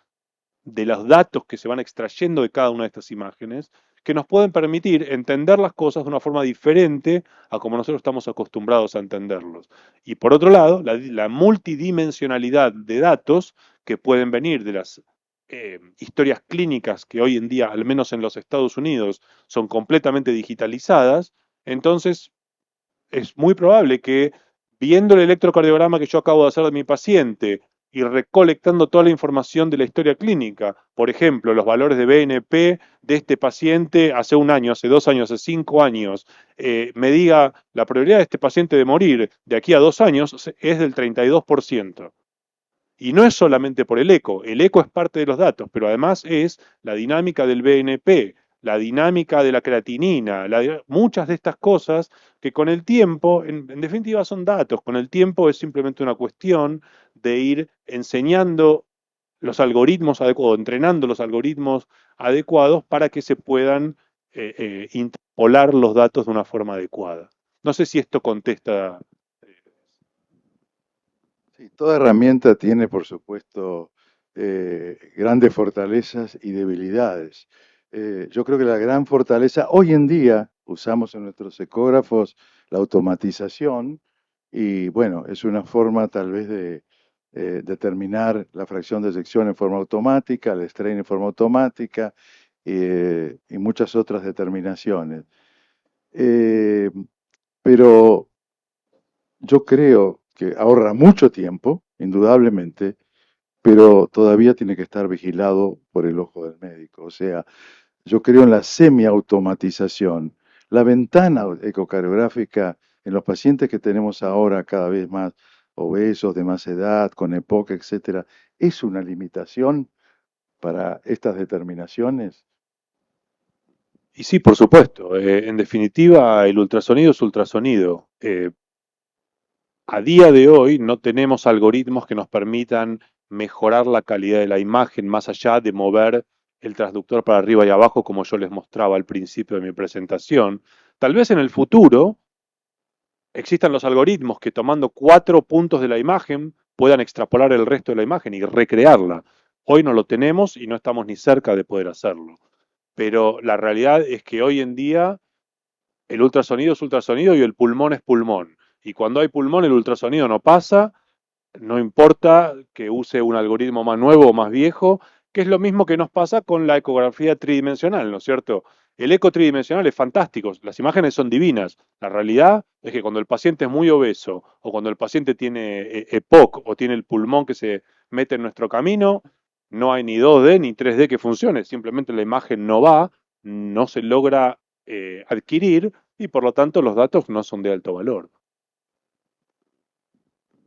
de los datos que se van extrayendo de cada una de estas imágenes, que nos pueden permitir entender las cosas de una forma diferente a como nosotros estamos acostumbrados a entenderlos. Y por otro lado, la multidimensionalidad de datos que pueden venir de las historias clínicas que hoy en día, al menos en los Estados Unidos, son completamente digitalizadas, entonces es muy probable que viendo el electrocardiograma que yo acabo de hacer de mi paciente y recolectando toda la información de la historia clínica, por ejemplo, los valores de BNP de este paciente hace un año, hace 2 años, hace 5 años, me diga la probabilidad de este paciente de morir de aquí a 2 años es del 32%. Y no es solamente por el eco es parte de los datos, pero además es la dinámica del BNP, la dinámica de la creatinina, muchas de estas cosas que con el tiempo, en definitiva son datos, con el tiempo es simplemente una cuestión de ir enseñando los algoritmos adecuados, entrenando los algoritmos adecuados para que se puedan interpolar los datos de una forma adecuada. No sé si esto contesta. Sí, toda herramienta tiene, por supuesto, grandes fortalezas y debilidades. Yo creo que la gran fortaleza, hoy en día, usamos en nuestros ecógrafos la automatización y, bueno, es una forma tal vez de determinar la fracción de eyección en forma automática, el strain en forma automática y muchas otras determinaciones. Eh, pero yo creo que ahorra mucho tiempo, indudablemente, pero todavía tiene que estar vigilado por el ojo del médico. O sea, yo creo en la semiautomatización. La ventana ecocardiográfica en los pacientes que tenemos ahora cada vez más obesos, de más edad, con EPOC, etcétera, es una limitación para estas determinaciones. Y sí, por supuesto. En definitiva, el ultrasonido es ultrasonido. A día de hoy no tenemos algoritmos que nos permitan mejorar la calidad de la imagen más allá de mover el transductor para arriba y abajo como yo les mostraba al principio de mi presentación. Tal vez en el futuro existan los algoritmos que tomando 4 puntos de la imagen puedan extrapolar el resto de la imagen y recrearla. Hoy no lo tenemos y no estamos ni cerca de poder hacerlo. Pero la realidad es que hoy en día el ultrasonido es ultrasonido y el pulmón es pulmón. Y cuando hay pulmón, el ultrasonido no pasa, no importa que use un algoritmo más nuevo o más viejo, que es lo mismo que nos pasa con la ecografía tridimensional, ¿no es cierto? El eco tridimensional es fantástico, las imágenes son divinas. La realidad es que cuando el paciente es muy obeso o cuando el paciente tiene EPOC o tiene el pulmón que se mete en nuestro camino, no hay ni 2D ni 3D que funcione, simplemente la imagen no va, no se logra adquirir y por lo tanto los datos no son de alto valor.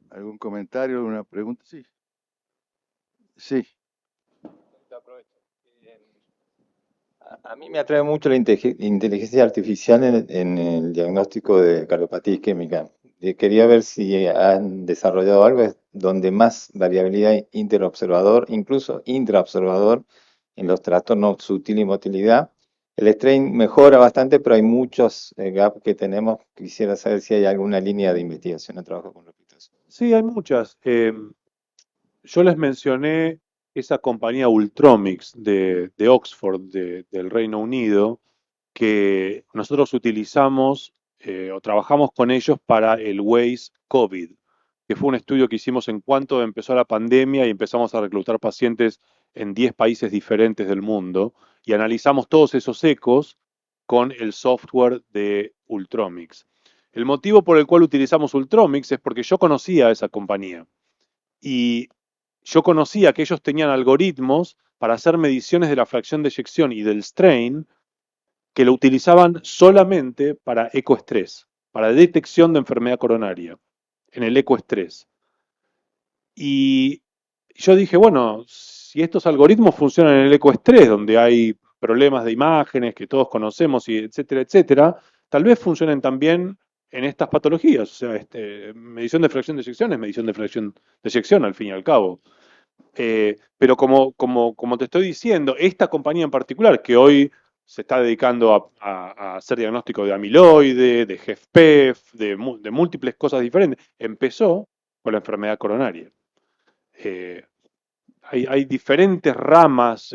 ¿Algún comentario, alguna pregunta? Sí. Sí. A mí me atrae mucho la inteligencia artificial en el diagnóstico de cardiopatía isquémica. Quería ver si han desarrollado algo donde más variabilidad interobservador, incluso intraobservador, en los trastornos sutil y motilidad. El strain mejora bastante, pero hay muchos gaps que tenemos. Quisiera saber si hay alguna línea de investigación o trabajo con respecto a eso. Sí, hay muchas. Yo les mencioné esa compañía Ultromics de Oxford, del Reino Unido, que nosotros utilizamos o trabajamos con ellos para el WAIS COVID, que fue un estudio que hicimos en cuanto empezó la pandemia y empezamos a reclutar pacientes en 10 países diferentes del mundo y analizamos todos esos ecos con el software de Ultromics. El motivo por el cual utilizamos Ultromics es porque yo conocía a esa compañía y yo conocía que ellos tenían algoritmos para hacer mediciones de la fracción de eyección y del strain que lo utilizaban solamente para ecoestrés, para detección de enfermedad coronaria, en el ecoestrés. Y yo dije, bueno, si estos algoritmos funcionan en el ecoestrés, donde hay problemas de imágenes que todos conocemos, y etcétera, etcétera, tal vez funcionen también en estas patologías. O sea, medición de fracción de eyección es medición de fracción de eyección al fin y al cabo. Pero como te estoy diciendo, esta compañía en particular, que hoy se está dedicando a hacer diagnóstico de amiloide, de HFpEF, de múltiples cosas diferentes, empezó con la enfermedad coronaria. Hay diferentes ramas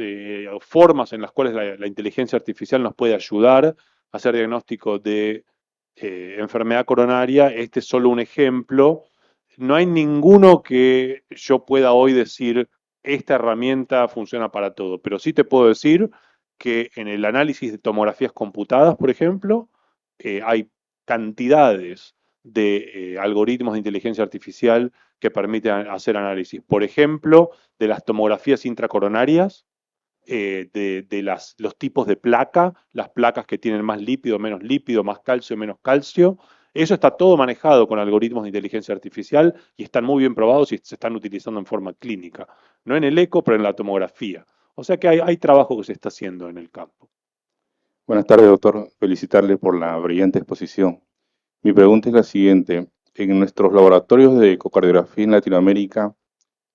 o formas en las cuales la inteligencia artificial nos puede ayudar a hacer diagnóstico de enfermedad coronaria. Este es solo un ejemplo. No hay ninguno que yo pueda hoy decir, esta herramienta funciona para todo, pero sí te puedo decir que en el análisis de tomografías computadas, por ejemplo, hay cantidades de algoritmos de inteligencia artificial que permiten hacer análisis. Por ejemplo, de las tomografías intracoronarias, de los tipos de placa, las placas que tienen más lípido, más calcio, menos calcio. Eso está todo manejado con algoritmos de inteligencia artificial y están muy bien probados y se están utilizando en forma clínica. No en el eco, pero en la tomografía. O sea que hay trabajo que se está haciendo en el campo. Buenas tardes, doctor. Felicitarle por la brillante exposición. Mi pregunta es la siguiente. En nuestros laboratorios de ecocardiografía en Latinoamérica,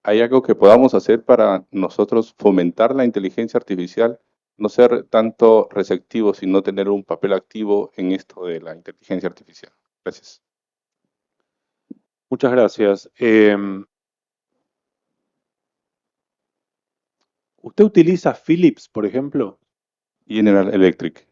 ¿hay algo que podamos hacer para nosotros fomentar la inteligencia artificial? No ser tanto receptivos, sino tener un papel activo en esto de la inteligencia artificial. Gracias. Muchas gracias. ¿Usted utiliza Philips, por ejemplo? General Electric.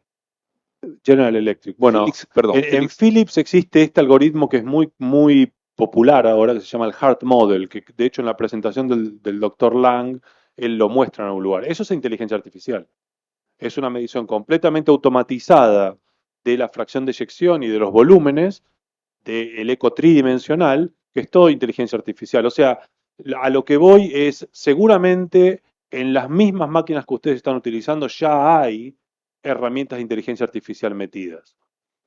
General Electric. Bueno, en Philips existe este algoritmo que es muy popular ahora, que se llama el Heart Model, que de hecho en la presentación del doctor Lang, él lo muestra en algún lugar. Eso es inteligencia artificial. Es una medición completamente automatizada de la fracción de eyección y de los volúmenes del eco tridimensional, que es todo inteligencia artificial. O sea, a lo que voy es, seguramente en las mismas máquinas que ustedes están utilizando ya hay herramientas de inteligencia artificial metidas.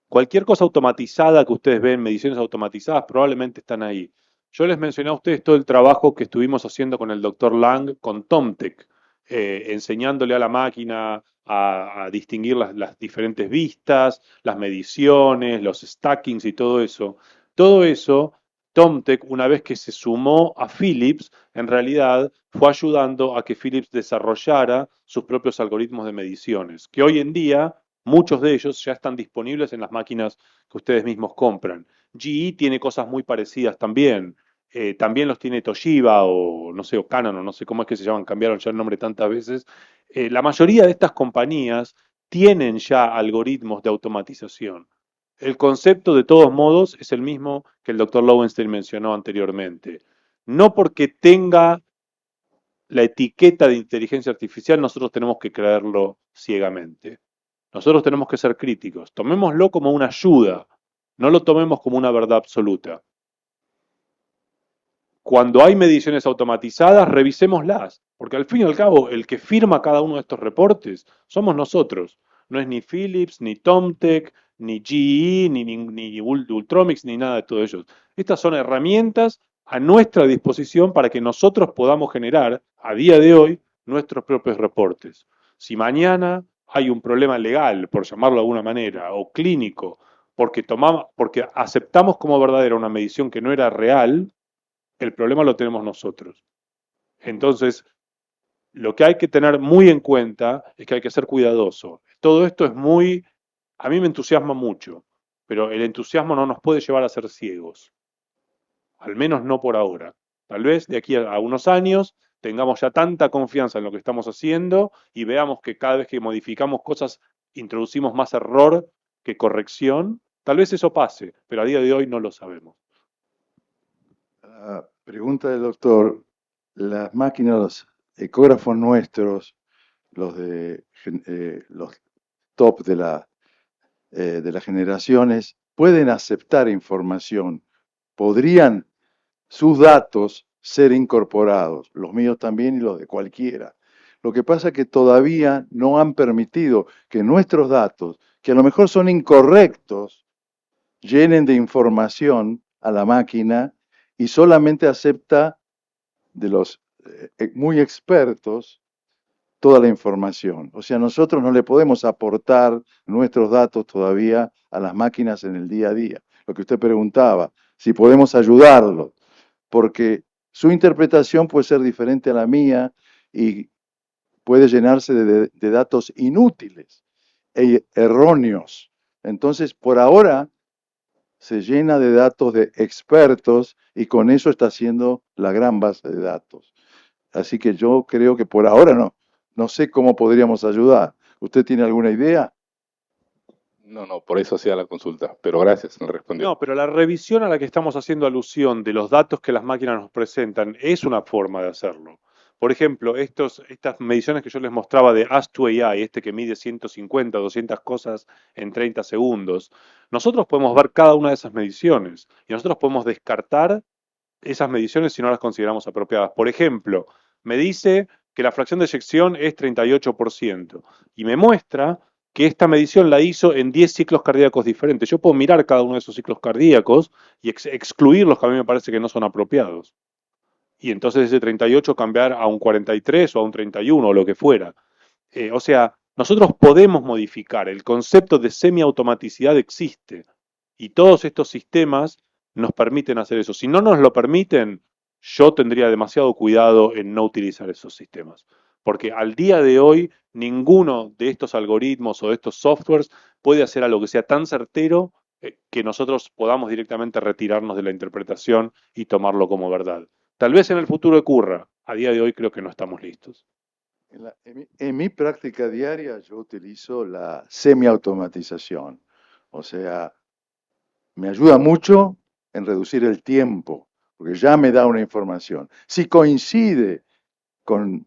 Cualquier cosa automatizada que ustedes ven, mediciones automatizadas, probablemente están ahí. Yo les mencioné a ustedes todo el trabajo que estuvimos haciendo con el doctor Lang, con Tomtec, enseñándole a la máquina a distinguir las diferentes vistas, las mediciones, los stackings y todo eso. Todo eso, Tomtec, una vez que se sumó a Philips, en realidad fue ayudando a que Philips desarrollara sus propios algoritmos de mediciones, que hoy en día muchos de ellos ya están disponibles en las máquinas que ustedes mismos compran. GE tiene cosas muy parecidas también. También los tiene Toshiba o no sé, o Canon, o no sé cómo es que se llaman, cambiaron ya el nombre tantas veces. La mayoría de estas compañías tienen ya algoritmos de automatización. El concepto, de todos modos, es el mismo que el doctor Lowenstein mencionó anteriormente. No porque tenga la etiqueta de inteligencia artificial, nosotros tenemos que creerlo ciegamente. Nosotros tenemos que ser críticos. Tomémoslo como una ayuda, no lo tomemos como una verdad absoluta. Cuando hay mediciones automatizadas, revisémoslas, porque al fin y al cabo el que firma cada uno de estos reportes somos nosotros. No es ni Philips, ni Tomtec, ni GE, ni Ultromix, ni nada de todo ellos. Estas son herramientas a nuestra disposición para que nosotros podamos generar, a día de hoy, nuestros propios reportes. Si mañana hay un problema legal, por llamarlo de alguna manera, o clínico, porque aceptamos como verdadera una medición que no era real, el problema lo tenemos nosotros. Entonces, lo que hay que tener muy en cuenta es que hay que ser cuidadoso. Todo esto es a mí me entusiasma mucho, pero el entusiasmo no nos puede llevar a ser ciegos. Al menos no por ahora. Tal vez de aquí a unos años tengamos ya tanta confianza en lo que estamos haciendo y veamos que cada vez que modificamos cosas introducimos más error que corrección. Tal vez eso pase, pero a día de hoy no lo sabemos. La pregunta del doctor, las máquinas, los ecógrafos nuestros, los top de las generaciones, pueden aceptar información, podrían sus datos ser incorporados, los míos también y los de cualquiera. Lo que pasa es que todavía no han permitido que nuestros datos, que a lo mejor son incorrectos, llenen de información a la máquina y solamente acepta de los muy expertos toda la información. O sea, nosotros no le podemos aportar nuestros datos todavía a las máquinas en el día a día. Lo que usted preguntaba, si podemos ayudarlo, porque su interpretación puede ser diferente a la mía y puede llenarse de datos inútiles e erróneos. Entonces, por ahora se llena de datos de expertos y con eso está haciendo la gran base de datos. Así que yo creo que por ahora no sé cómo podríamos ayudar. ¿Usted tiene alguna idea? No, por eso hacía la consulta, pero gracias, me respondió. No, pero la revisión a la que estamos haciendo alusión de los datos que las máquinas nos presentan es una forma de hacerlo. Por ejemplo, estas mediciones que yo les mostraba de Ask2AI, este que mide 150, 200 cosas en 30 segundos, nosotros podemos ver cada una de esas mediciones y nosotros podemos descartar esas mediciones si no las consideramos apropiadas. Por ejemplo, me dice que la fracción de eyección es 38% y me muestra que esta medición la hizo en 10 ciclos cardíacos diferentes. Yo puedo mirar cada uno de esos ciclos cardíacos y excluir los que a mí me parece que no son apropiados. Y entonces ese 38 cambiar a un 43 o a un 31 o lo que fuera. O sea, nosotros podemos modificar. El concepto de semiautomaticidad existe. Y todos estos sistemas nos permiten hacer eso. Si no nos lo permiten, yo tendría demasiado cuidado en no utilizar esos sistemas. Porque al día de hoy, ninguno de estos algoritmos o de estos softwares puede hacer algo que sea tan certero que nosotros podamos directamente retirarnos de la interpretación y tomarlo como verdad. Tal vez en el futuro ocurra. A día de hoy creo que no estamos listos. En mi práctica diaria yo utilizo la semiautomatización. O sea, me ayuda mucho en reducir el tiempo, porque ya me da una información. Si coincide con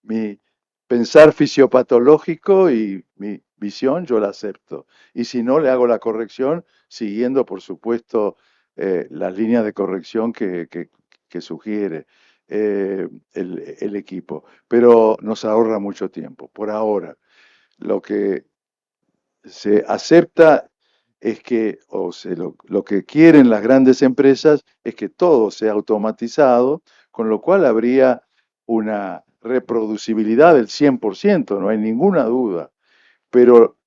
mi pensar fisiopatológico y mi visión, yo la acepto. Y si no, le hago la corrección siguiendo, por supuesto, las líneas de corrección que sugiere el equipo. Pero nos ahorra mucho tiempo. Por ahora, lo que se acepta es que, lo que quieren las grandes empresas es que todo sea automatizado, con lo cual habría una reproducibilidad del 100%, no hay ninguna duda. Pero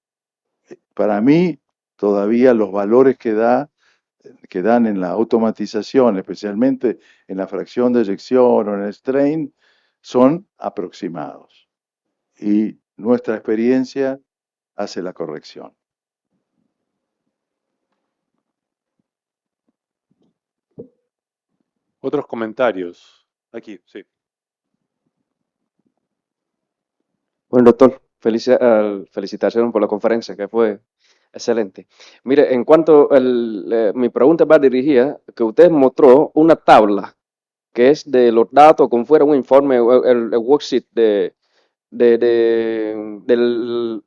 para mí, todavía los valores que dan en la automatización, especialmente en la fracción de eyección o en el strain, son aproximados. Y nuestra experiencia hace la corrección. Otros comentarios. Aquí, sí. Bueno, doctor, felicitaciones por la conferencia, que fue excelente. Mire, en cuanto mi pregunta va dirigida, que usted mostró una tabla que es de los datos como fuera un informe, el worksheet del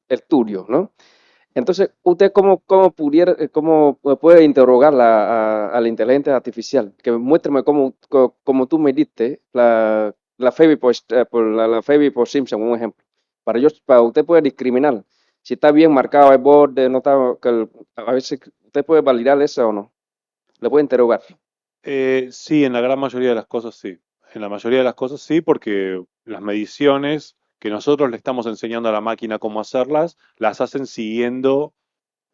estudio, ¿no? Entonces, ¿usted cómo puede interrogar a la inteligencia artificial? Que muéstrame cómo tú me diste la Phoebe la Phoebe por Simpson, un ejemplo. Para usted poder discriminar si está bien marcado el borde, no está, a veces usted puede validar eso o no. Le puede interrogar. Sí, en la gran mayoría de las cosas sí. En la mayoría de las cosas sí, porque las mediciones que nosotros le estamos enseñando a la máquina cómo hacerlas, las hacen siguiendo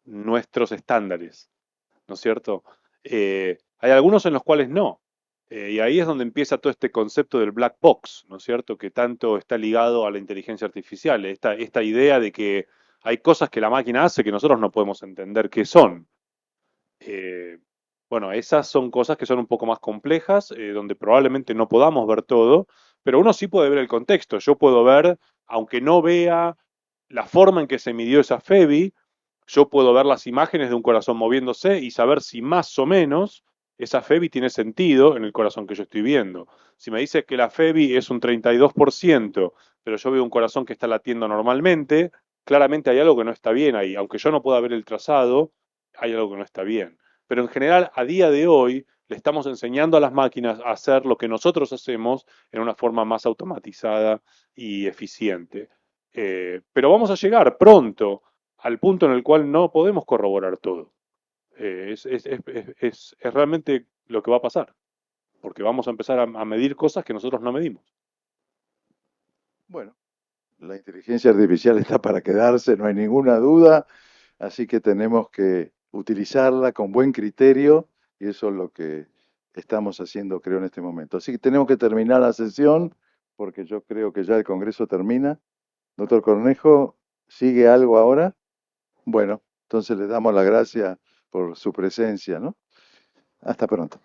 nuestros estándares, ¿no es cierto? Hay algunos en los cuales no. Y ahí es donde empieza todo este concepto del black box, ¿no es cierto? Que tanto está ligado a la inteligencia artificial. Esta idea de que hay cosas que la máquina hace que nosotros no podemos entender qué son. Eh, bueno, esas son cosas que son un poco más complejas, donde probablemente no podamos ver todo, pero uno sí puede ver el contexto. Yo puedo ver, aunque no vea la forma en que se midió esa FEBI, yo puedo ver las imágenes de un corazón moviéndose y saber si más o menos esa FEBI tiene sentido en el corazón que yo estoy viendo. Si me dice que la FEBI es un 32%, pero yo veo un corazón que está latiendo normalmente, claramente hay algo que no está bien ahí. Aunque yo no pueda ver el trazado, hay algo que no está bien. Pero en general, a día de hoy, le estamos enseñando a las máquinas a hacer lo que nosotros hacemos en una forma más automatizada y eficiente. Pero vamos a llegar pronto al punto en el cual no podemos corroborar todo. Es realmente lo que va a pasar, porque vamos a empezar a medir cosas que nosotros no medimos. Bueno, La inteligencia artificial está para quedarse, no hay ninguna duda, así que tenemos que utilizarla con buen criterio y eso es lo que estamos haciendo, creo, en este momento. Así que tenemos que terminar la sesión porque yo creo que ya el Congreso termina. Doctor Cornejo, ¿sigue algo ahora? Bueno, entonces le damos las gracias por su presencia, ¿no? Hasta pronto.